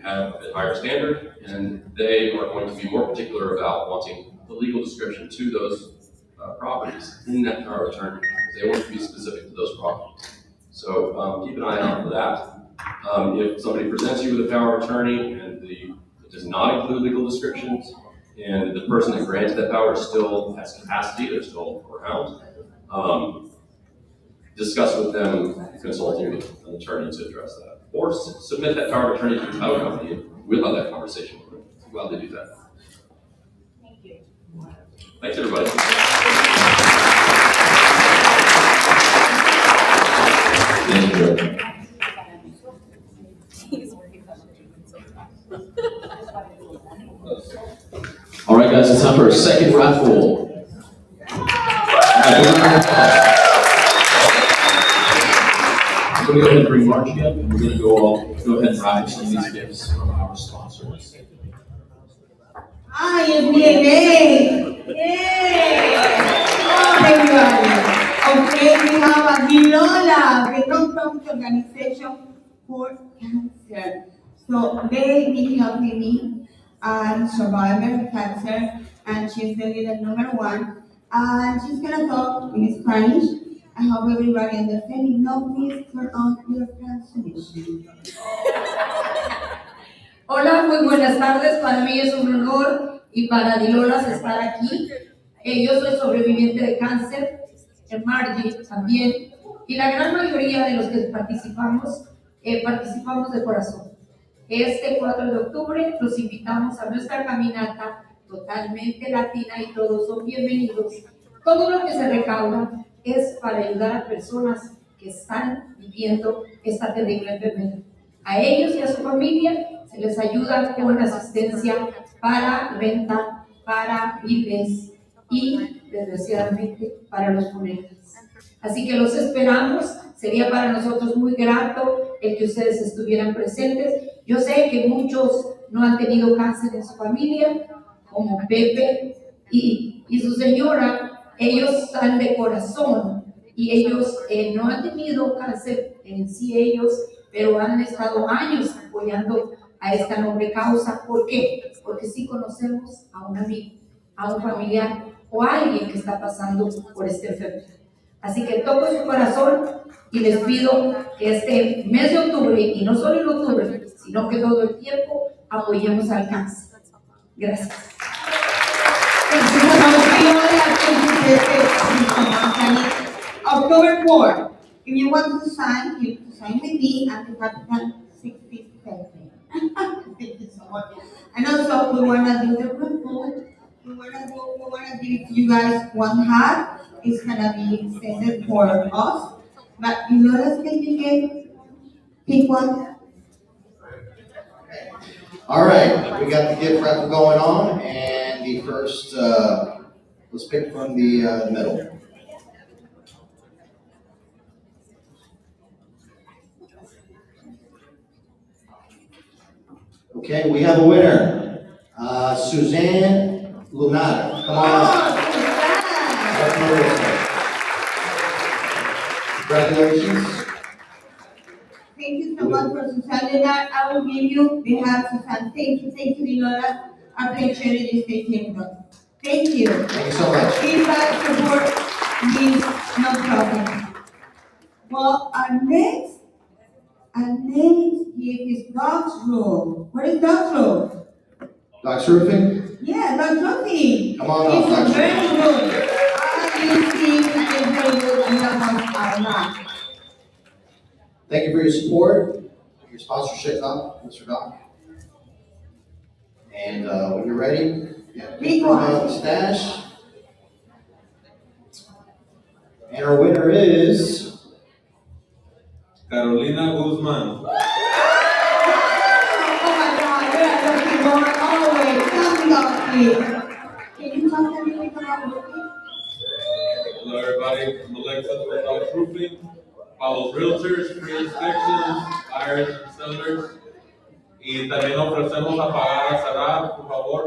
Speaker 23: have a higher standard, and they are going to be more particular about wanting the legal description to those properties in that power of attorney. They want to be specific to those properties. So keep an eye out for that. If somebody presents you with a power of attorney and it does not include legal descriptions, and the person that granted that power still has capacity, they're still around, discuss with them consulting with an attorney to address that. Or submit that power of attorney to the title company, and we'll have that conversation with them. Glad to do that.
Speaker 6: Thank you.
Speaker 23: Thanks, everybody.
Speaker 1: Thank you, Joe. All right, guys, it's time for our second raffle. I'm gonna go ahead and bring Margie up, and we're gonna go ahead and wrap some of these gifts from our sponsors.
Speaker 16: Ay, es bien, Yay! Oh, everybody. Okay, we have a Vilola, the non-profit organization for cancer. So they been helping me, survivor of cancer, and she's the leader #1. And she's gonna talk in Spanish. I hope everybody understands. If not, please turn on your translation.
Speaker 8: Hola, muy buenas tardes. Para mí es un honor y para Dilolas estar aquí. Yo soy sobreviviente de cáncer, Margie también, y la gran mayoría de los que participamos de corazón. Este 4 de octubre los invitamos a nuestra caminata totalmente latina y todos son bienvenidos. Todo lo que se recauda es para ayudar a personas que están viviendo esta terrible enfermedad. A ellos y a su familia se les ayuda con asistencia para renta, para víveres y, desgraciadamente, para los funerales. Así que los esperamos. Sería para nosotros muy grato el que ustedes estuvieran presentes. Yo sé que muchos no han tenido cáncer en su familia, como Pepe y su señora. Ellos están de corazón y ellos no han tenido cáncer en sí ellos, pero han estado años apoyando a esta noble causa. ¿Por qué? Porque sí conocemos a un amigo, a un familiar o a alguien que está pasando por esta enfermedad. Así que toco su corazón y les pido que este mes de octubre, y no solo en octubre, sino que todo el tiempo apoyemos al cáncer. Gracias.
Speaker 16: October 4. If you want to sign, you sign with me at the Capital 67. Thank you so much. And also, we want to do the raffle. We want to give you guys one hat. It's gonna be extended for us. But you know let's pick one.
Speaker 21: All right, we got the gift raffle going on, and the first, let's pick from the middle. Okay, we have a winner, Suzanne Lunada. Come on up. Congratulations.
Speaker 16: Thank you so much for Susan Lunada. I will give you the hat, Susan. Thank you, Dinora. I appreciate it. Stay here with us. Thank you.
Speaker 21: Thank you so much.
Speaker 16: Feedback, support, means no problem. Well, our next gift is Dog's Room. What is Dog's Room?
Speaker 21: Dog's Roofing?
Speaker 16: Yeah, Dog's Roofing.
Speaker 21: Come on up,
Speaker 16: It's
Speaker 21: Dog's
Speaker 16: very good. You see, and it's very good and that helps a lot.
Speaker 21: Thank you for your support, your sponsorship, Mr. Doc. And when you're ready, pick from the stash. And our winner is
Speaker 10: Carolina Guzman.
Speaker 16: Oh my God, you're a lucky boy always. Tell me about it. Can you talk to me about roofing?
Speaker 10: Hello everybody, I'm Alexis with Dog's Roofing. Follows realtors, free inspections, buyers and sellers. Y también ofrecemos apagar a cerrar, por favor.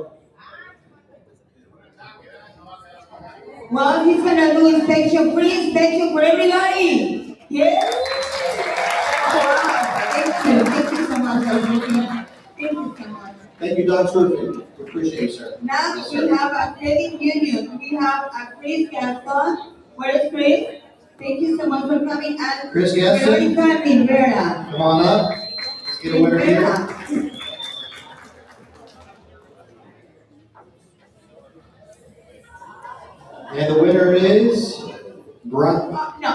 Speaker 16: Well, he's gonna do free inspection for everybody. Yeah? Wow. Thank you so much. Thank you so much.
Speaker 21: Thank you, Dog's Roofing. We appreciate it, sir.
Speaker 16: Now we have a credit union. We have a Chris Gaston. Where is Chris? Thank you so much for coming. And
Speaker 21: Chris Gaston.
Speaker 16: Veronica Rivera.
Speaker 21: Come on up. Let's get a winner here. And the winner is Brian.
Speaker 16: No.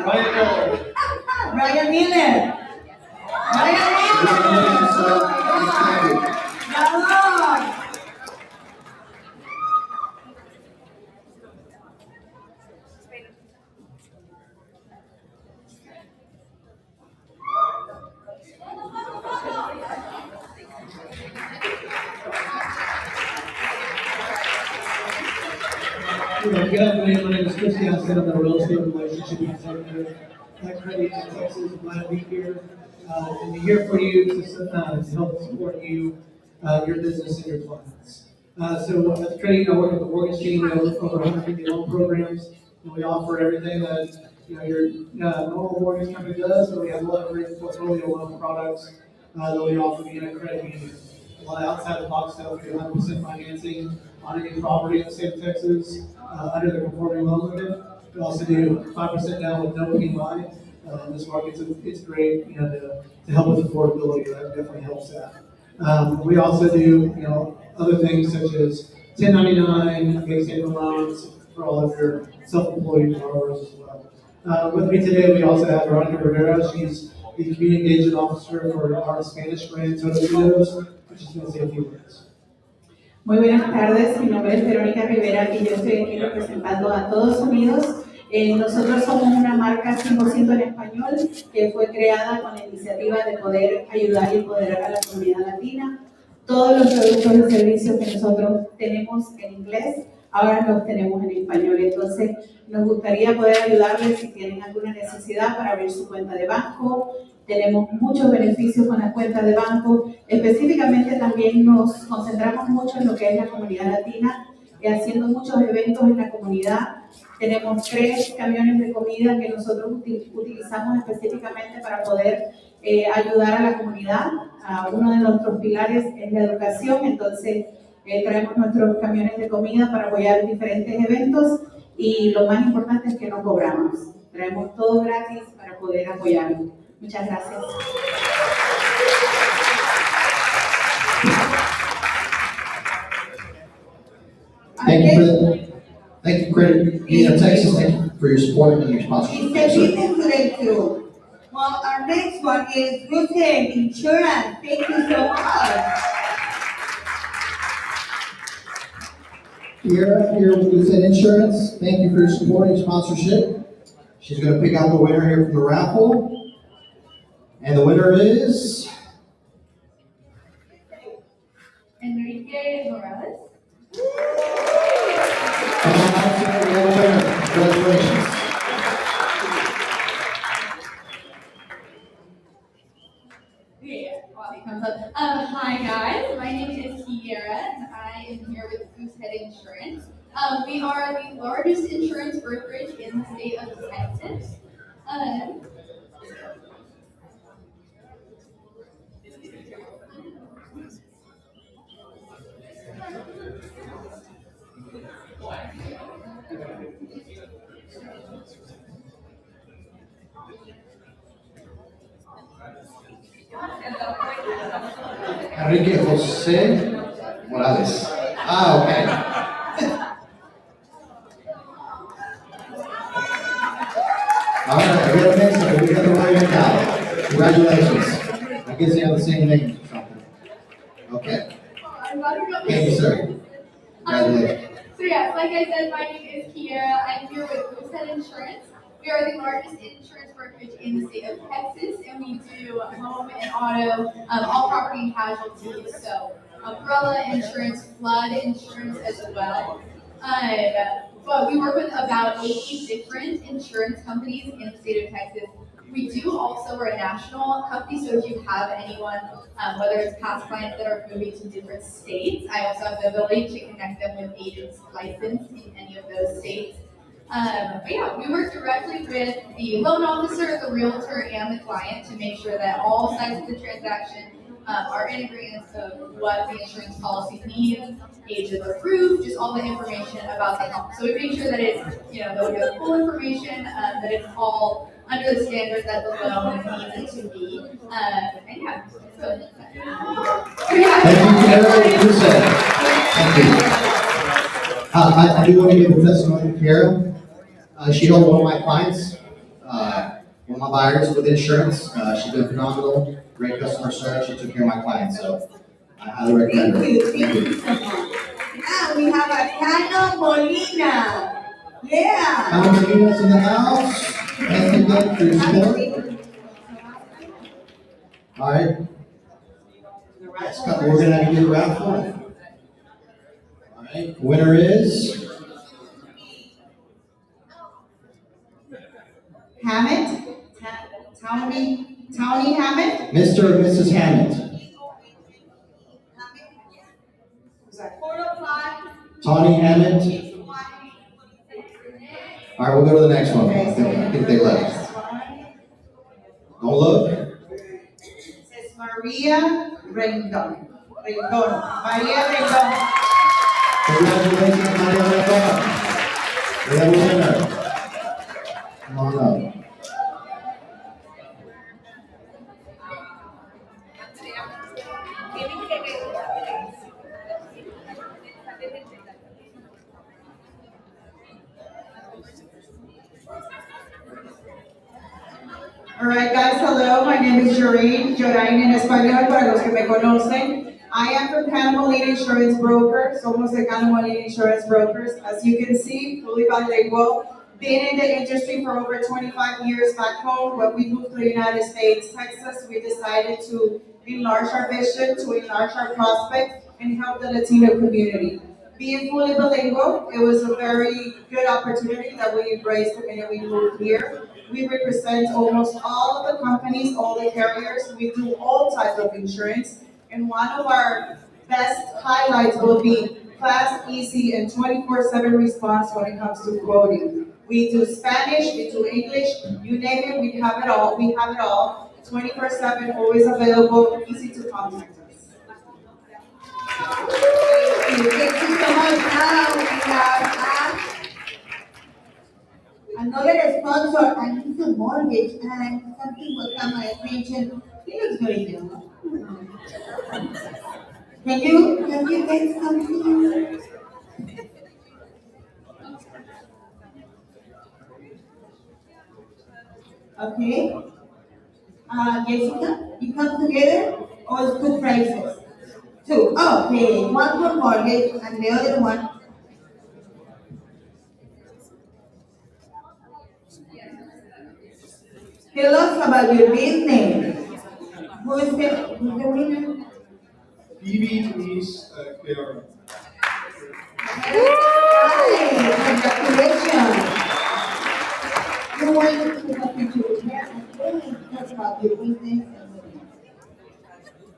Speaker 16: Ryan Miller. Ryan Miller.
Speaker 12: Good afternoon, my name is Chris Gaston. I'm the real estate relationship executive Black Credit in Texas. Glad to be here. And we're here for you to help support you, your business, and your clients. So at the credit union, I work with the mortgage team. We have over 150 loan programs, and we offer everything that your normal mortgage company does. So we have a lot of great portfolio loan products that we offer via credit union. A lot of outside the box stuff. We do 100% financing on any property in the state of Texas under the conforming loan limit. We also do 5% down with no PMI. In this market, it's great, to help with affordability. That definitely helps that. We also do, other things such as 1099, base income loans for all of your self-employed borrowers as well. With me today, we also have Veronica Rivera. She's the Community Engagement Officer for our Spanish brand, Todos Unidos, which is going to say a few words.
Speaker 5: Muy buenas tardes, mi nombre es Verónica Rivera y yo estoy aquí representando a Todos Unidos. Nosotros somos una marca 100% en español que fue creada con la iniciativa de poder ayudar y empoderar a la comunidad latina. Todos los productos y servicios que nosotros tenemos en inglés, ahora los tenemos en español. Entonces, nos gustaría poder ayudarles si tienen alguna necesidad para abrir su cuenta de banco. Tenemos muchos beneficios con la cuenta de banco. Específicamente también nos concentramos mucho en lo que es la comunidad latina, haciendo muchos eventos en la comunidad. Tenemos 3 camiones de comida que nosotros utilizamos específicamente para poder ayudar a la comunidad. Uno de nuestros pilares es la educación, entonces traemos nuestros camiones de comida para apoyar diferentes eventos y lo más importante es que no cobramos. Traemos todo gratis para poder apoyarlos. Muchas gracias.
Speaker 21: Thank you, Credit Union Texas. Thank you for your support and your sponsorship.
Speaker 16: It's a business today too. Well, our next one is Rooted Insurance. Thank you so much.
Speaker 21: Kiera here with Rooted Insurance. Thank you for your support and your sponsorship. She's going to pick out the winner here from the raffle. And the winner is
Speaker 11: Enrique Morales.
Speaker 21: Congratulations.
Speaker 14: Yeah, while he comes up. Hi guys, my name is Kiera and I am here with Goosehead Insurance. We are the largest insurance brokerage in the state of Texas.
Speaker 21: Enrique José Morales. Okay. All right, we got a mix up. We got the right one now. Congratulations. I guess you have the same name or something. Okay. Thank you, sir. Congratulations.
Speaker 14: So yes, like I said, my name is Kiera. I'm here with Goosehead Insurance. We are the largest insurance brokerage in the state of Texas, and we do home and auto, all property and casualty, so umbrella insurance, flood insurance as well. But we work with about 80 different insurance companies in the state of Texas. We do also, we're a national company, so if you have anyone, whether it's past clients that are moving to different states, I also have the ability to connect them with agents licensed in any of those states. But yeah, we work directly with the loan officer, the realtor, and the client to make sure that all sides of the transaction are in agreement of what the insurance policy needs, age of the roof, just all the information about the home. So we make sure that it's, that we have full information, that it's all under the standards that the loan needs it to be. And yeah, so yeah.
Speaker 21: Thank you, Thank you. I do want to give a testimony to Kiera. She helped one of my clients, one of my buyers with insurance. She's been phenomenal, great customer service. She took care of my clients, so I highly recommend her.
Speaker 16: Thank you. Now we have a Cano Molina. Yeah.
Speaker 21: Cano Molina's in the house. Thank you again for your support. All right. Next couple, we're going to do the raffle. All right. Winner is
Speaker 16: Hammett Tony Hammond?
Speaker 21: Mr. and Mrs. Hammond. Tawny Hammond. All right, we'll go to the next one. I think they left. Don't look.
Speaker 16: It's Maria Rendon. Maria Rendon.
Speaker 21: Congratulations, Maria Rendon. We have a winner. Come on up.
Speaker 16: All right, guys, hello. My name is Jorain en español para los que me conocen. I am from Canamolina Insurance Broker. Somos de Canamolina Insurance Brokers. As you can see, fully bilingual. Been in the industry for over 25 years back home. When we moved to the United States, Texas, we decided to enlarge our vision, to enlarge our prospect, and help the Latino community. Being fully bilingual, it was a very good opportunity that we embraced the minute we moved here. We represent almost all of the companies, all the carriers. We do all types of insurance. And one of our best highlights will be fast, easy, and 24/7 response when it comes to quoting. We do Spanish, we do English, you name it, we have it all. We have it all. 24/7, always available, easy to contact us. Thank you so much. Now we have
Speaker 7: another sponsor, and he's a mortgage, and something will come my attention. He looks very young. Can you get something? Okay. Jessica, you come together, or it's two prices? Two. Okay, one for mortgage and the other one. Tell us about your business. Who's the winner?
Speaker 15: Phoebe Louise Cleora.
Speaker 7: Congratulations. You want to help you to repair and talk about your business.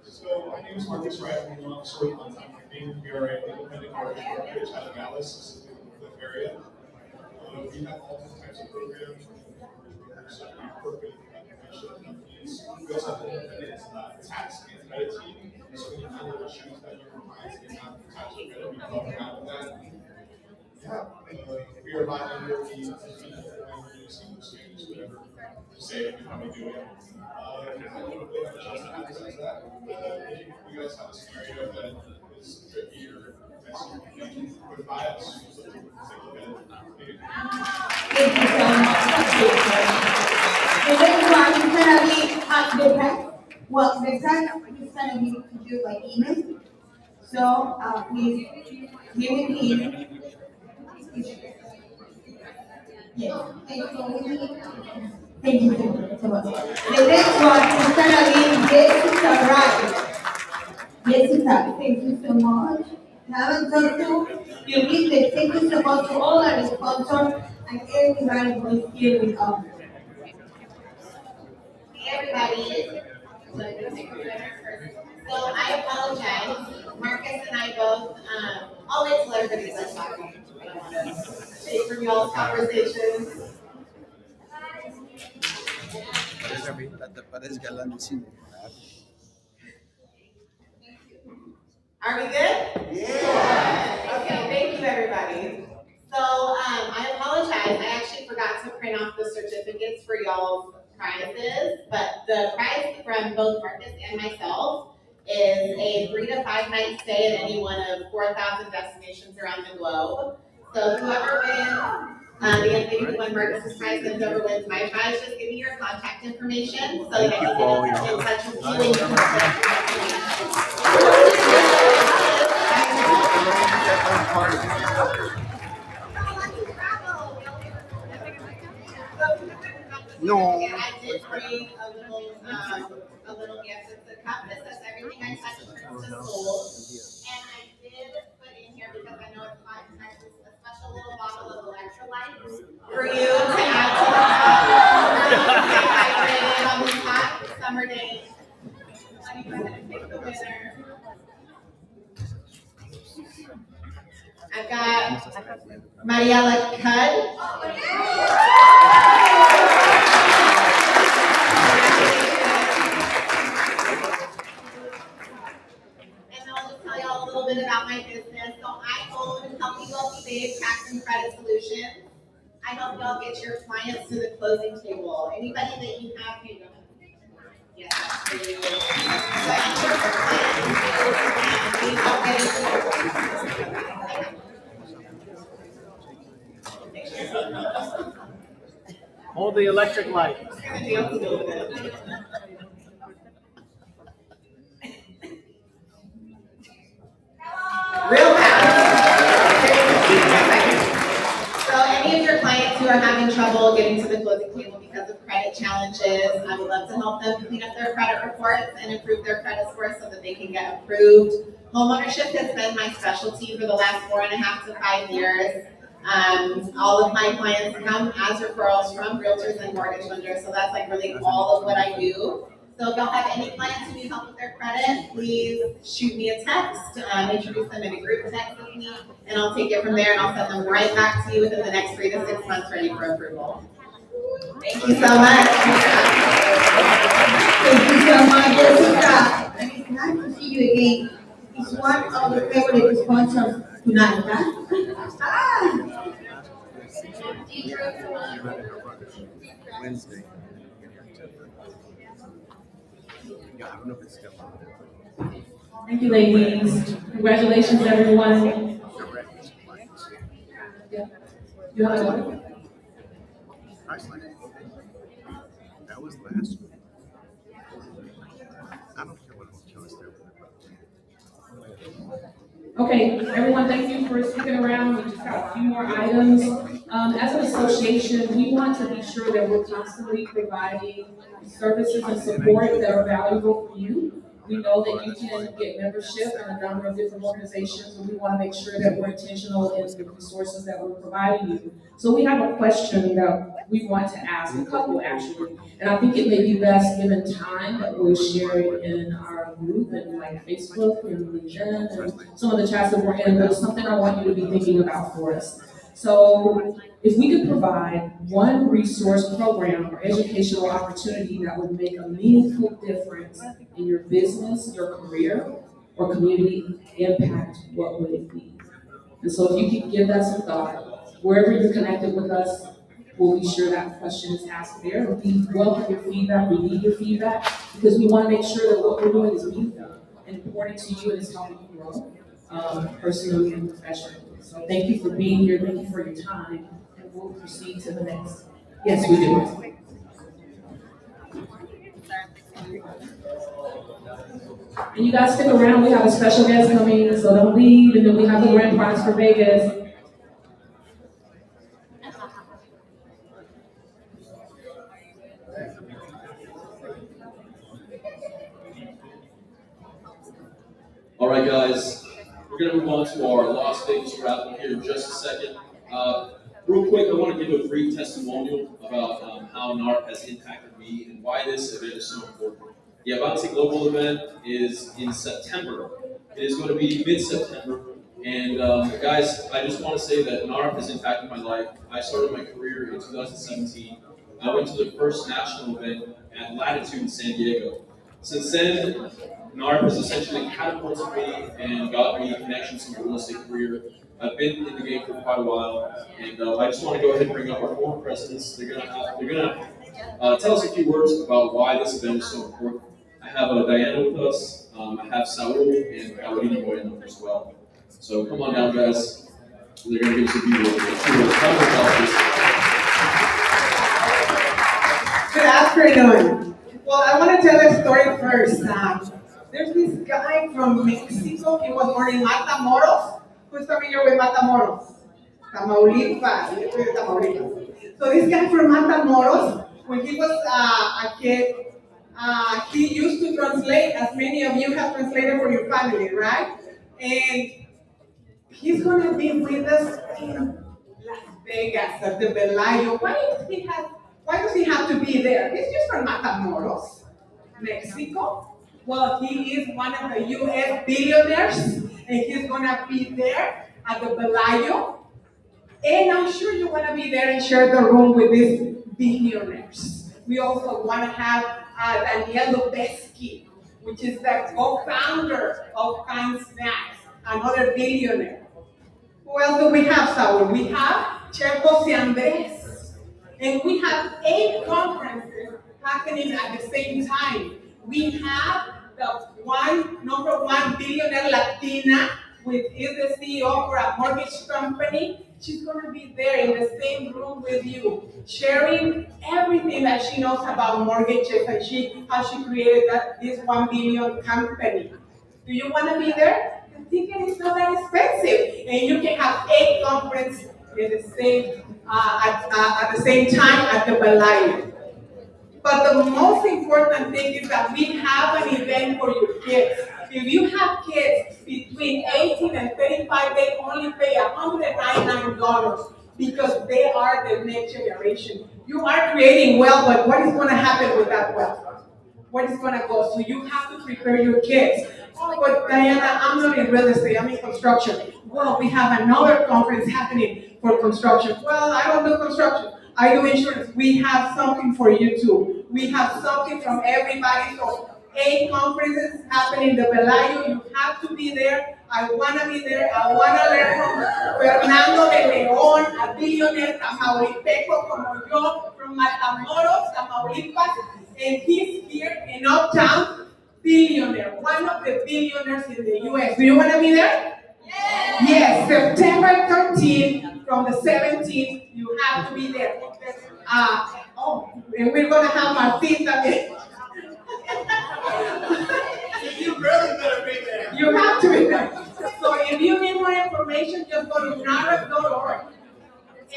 Speaker 15: So my name is Marcus Wright. I'm an officer with Contact Marketing. We are an independent mortgage brokerage out of Dallas, specifically in the area. We have all different types of programs. So we work with international companies. We also have an independent tax and credit team. So we handle the issues that your clients can have with tax or credit. We help around with that. Yeah, we are bilingual. We speak languages, English, Spanish, whatever you say, we probably do it. A little bit of a chance to emphasize that. If you guys have a scenario that is tricky or messy, you can put it by us. We'll take a look at it.
Speaker 7: Thank you so much. The next one is going to be the text. Well, the text is going to be to do by email. So please give me the yes. Thank you so much. The next one is going to be Jessica Wright. Jessica, thank you so much. Haven't talked to your business. Thank you so much to all our sponsors and everybody who is here with us.
Speaker 17: Hey everybody. So I apologize. Marcus and I both, I'll wait till everybody's done talking. I don't want to take from y'all's conversations. Are we good? Yeah. Okay, thank you everybody. So I apologize. I actually forgot to print off the certificates for y'all's prizes, but the prize from both Marcus and myself is a 3 to 5 night stay at any one of 4,000 destinations around the globe. So whoever wins, the Infinity One Marcus's prize, and whoever wins my prize, just give me your contact information so that I can get in touch with you and
Speaker 24: No.
Speaker 17: I did bring a little gift. It's a cup that says everything I touch turns to gold. And I did put in here, because I know it's hot in Texas, a special little bottle of electrolytes for you to add to the cup. Stay hydrated on Mariela Cud. And I'll just tell y'all a little bit about my business. So I own Healthy Wealthy Babe Tax and Credit Solutions. I help y'all get your clients to the closing table. Anybody that you have here, yes, that's for you. So I work with clients who need help getting to
Speaker 2: Hold the electric light.
Speaker 17: Real fast. So any of your clients who are having trouble getting to the closing table because of credit challenges, I would love to help them clean up their credit reports and improve their credit score so that they can get approved. Homeownership has been my specialty for the last 4.5 to 5 years. All of my clients come as referrals from realtors and mortgage lenders, so that's like really all of what I do. So if y'all have any clients who need help with their credit, please shoot me a text, introduce them in a group text with me, and I'll take it from there and I'll send them right back to you within the next 3 to 6 months ready for approval. Thank you so much.
Speaker 7: Thank you so much, Jessica. And it's nice to see you again. It's one of the favorite sponsors tonight, huh?
Speaker 18: Wednesday. Yeah, I don't know if it's still on.
Speaker 19: Thank you, ladies. Congratulations, everyone. Yeah. You have a daughter?
Speaker 18: That was last week. I don't care what choice there was.
Speaker 19: Okay, everyone, thank you for sticking around. We just got a few more items. As an association, we want to be sure that we're constantly providing services and support that are valuable for you. We know that you can get membership in a number of different organizations, and we want to make sure that we're intentional in the resources that we're providing you. So we have a question that we want to ask, a couple actually, and I think it may be best given time that we'll share it in our group and like Facebook and LinkedIn and some of the chats that we're in, but it's something I want you to be thinking about for us. So if we could provide one resource program or educational opportunity that would make a meaningful difference in your business, your career, or community impact, what would it be? And so if you could give that some thought, wherever you're connected with us, we'll be sure that question is asked there. We welcome your feedback, we need your feedback, because we want to make sure that what we're doing is meaningful and important to you and is helping you grow personally and professionally. So thank you for being here, thank you for your time, and we'll proceed to the next. Yes, we do. And you guys stick around, we have a special guest coming, so don't leave, and then we have the grand prize for Vegas.
Speaker 1: All right, guys, we're going to move on to our Las Vegas wrap up here in just a second. Real quick, I want to give a brief testimonial about how NAHREP has impacted me and why this event is so important. The Avance Global event is in September. It is going to be mid-September. And guys, I just want to say that NAHREP has impacted my life. I started my career in 2017. I went to the first national event at Latitude in San Diego. Since then, NAHREP has essentially catapulted me and got me connections to my real estate career. I've been in the game for quite a while, and I just want to go ahead and bring up our former presidents. They're gonna tell us a few words about why this event is so important. I have Diana with us. I have Saul and Carolina Bueno as well. So come on down, guys. They're gonna give us a few words.
Speaker 20: Good afternoon. Well, I want to tell a story first. There's this guy from Mexico. He was born in Matamoros. Who's familiar with Matamoros? Tamaulipas. So this guy from Matamoros, when he was a kid, he used to translate, as many of you have translated for your family, right? And he's going to be with us in Las Vegas at the Bellagio. Why does he have to be there? He's just from Matamoros, Mexico. Well, he is one of the U.S. billionaires, and he's going to be there at the Bellagio. And I'm sure you want to be there and share the room with these billionaires. We also want to have Daniel Lubeski, which is the co-founder of Kind Snacks, another billionaire. Who else do we have, Saul? We have Chef Jose Andres. And we have 8 conferences happening at the same time. We have the number one billionaire Latina, which is the CEO for a mortgage company. She's going to be there in the same room with you, sharing everything that she knows about mortgages and how she created this 1 billion company. Do you want to be there? The ticket is not that expensive, and you can have 8 conferences at the same time at the Bellagio. But the most important thing is that we have an event for your kids. If you have kids between 18 and 35, they only pay $199 because they are the next generation. You are creating wealth, but what is going to happen with that wealth? Where is going to go? So you have to prepare your kids. Oh, but Diana, I'm not in real estate, I'm in construction. Well, we have another conference happening for construction. Well, I don't do construction, I do insurance. We have something for you too. We have something from everybody. So 8 conferences happening in the Bellagio. You have to be there. I want to be there. I want to learn from Fernando de León, a billionaire Tamaulipeco como yo, from Matamoros, Tamaulipas. And he's here in Uptown, billionaire, one of the billionaires in the US. Do you want to be there? Yes, September 13th from the 17th, you have to be there. And we're going to have Martin again.
Speaker 2: You really better be there.
Speaker 20: You have to be there. So if you need more information, just go to NAHREP.org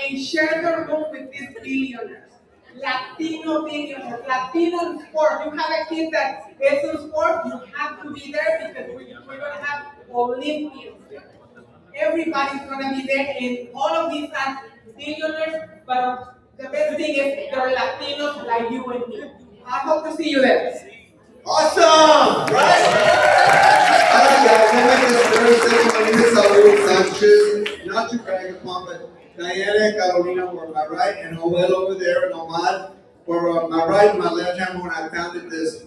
Speaker 20: and share the room with these billionaires. Latino billionaires, Latino in sport. You have a kid that is in sport, you have to be there because we're going to have Olympians there. Everybody's going to be there, and all of these are billionaires, but the best thing is they're Latinos like you and me. I hope to see you there.
Speaker 2: Awesome! Right?
Speaker 3: Alright guys, I'll make this very simple. My name is Saul Sanchez. Not to brag upon, but Diana and Carolina were my right, and Joel over there, and Omar were my right and my left hand when I founded this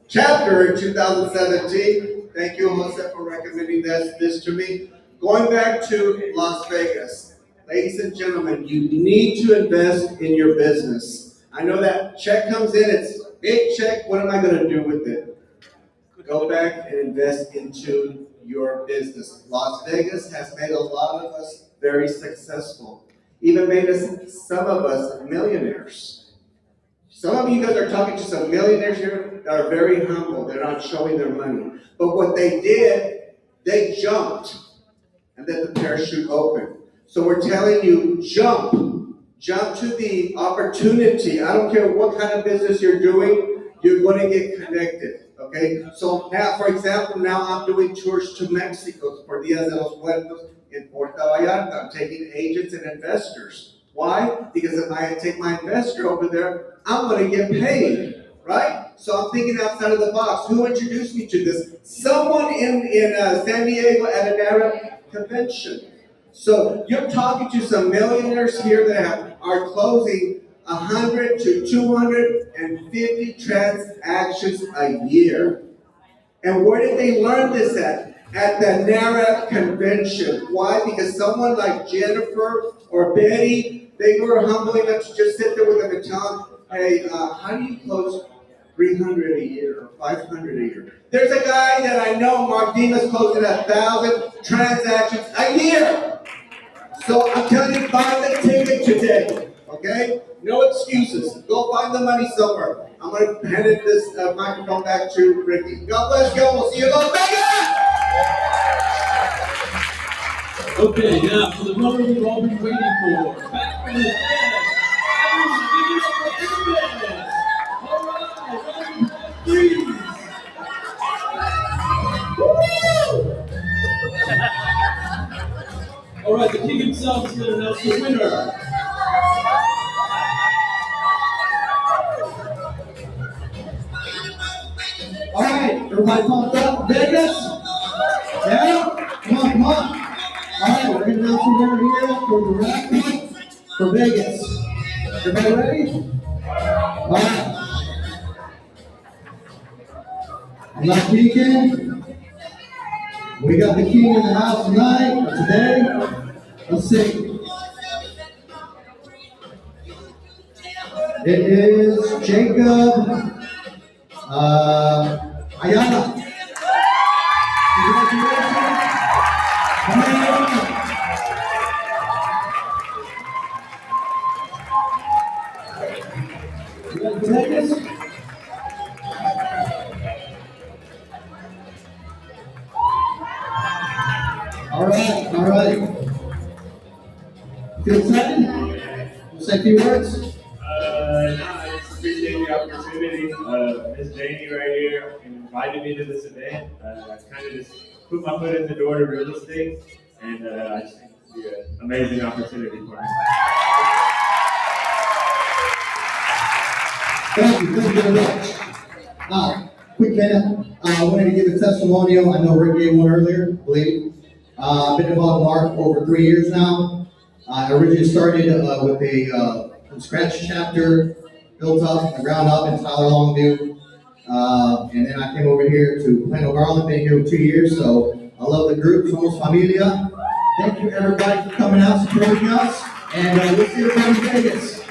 Speaker 3: chapter in 2017. Thank you, Jose, for recommending this to me. Going back to Las Vegas, ladies and gentlemen, you need to invest in your business. I know that check comes in, it's a big check. What am I going to do with it? Go back and invest into your business. Las Vegas has made a lot of us very successful. Even made some of us millionaires. Some of you guys are talking to some millionaires here that are very humble. They're not showing their money. But what they did, they jumped. And then the parachute opened. So we're telling you, jump. Jump to the opportunity. I don't care what kind of business you're doing, you're going to get connected. Okay? So now, for example, now I'm doing tours to Mexico for Días de los Muertos in Puerto Vallarta. I'm taking agents and investors. Why? Because if I take my investor over there, I'm going to get paid. Right? So I'm thinking outside of the box. Who introduced me to this? Someone in San Diego at a NAHREP convention. So you're talking to some millionaires here that are closing 100 to 250 transactions a year. And where did they learn this at? At the NAHREP convention. Why? Because someone like Jennifer or Betty, they were humble enough to just sit there with them and tell them, hey, how do you close 300 a year or 500 a year? There's a guy that I know, Mark Dimas, closing 1,000 transactions a year. So I'm telling you, buy the ticket today, okay? No excuses. Go find the money somewhere. I'm going to hand this microphone back to Ricky. God bless you. We'll see you in Las Vegas.
Speaker 1: Okay, now for the moment we've all been waiting for. Back from the dead. Everyone, give it up for David. All right, round of please. All right, the king himself is going to announce the winner.
Speaker 3: All right, everybody pumped up. Vegas? Yeah? Come on, come on. All right, we're going to announce the winner here.
Speaker 21: Vegas. Everybody ready? All right. I'm not peeking. We got the king in the house tonight, or today. Let's see. It is Jacob Ayala. Congratulations. Come on. Congratulations. All right. Feel excited? Say a few words.
Speaker 4: I just appreciate the opportunity. Miss Janie right here invited me to this event. I kind of just put my foot in the door to real estate, and I just think it's an amazing opportunity for me.
Speaker 21: Thank you very much. Quick minute. I wanted to give a testimonial. I know Rick gave one earlier, I believe. I've been involved in ARC for over 3 years now. I originally started with a from scratch chapter, built up from the ground up in Tyler Longview. And then I came over here to Plano Garland, been here for 2 years, so I love the group, somos familia. Thank you everybody for coming out, supporting us, and we'll see you in Vegas.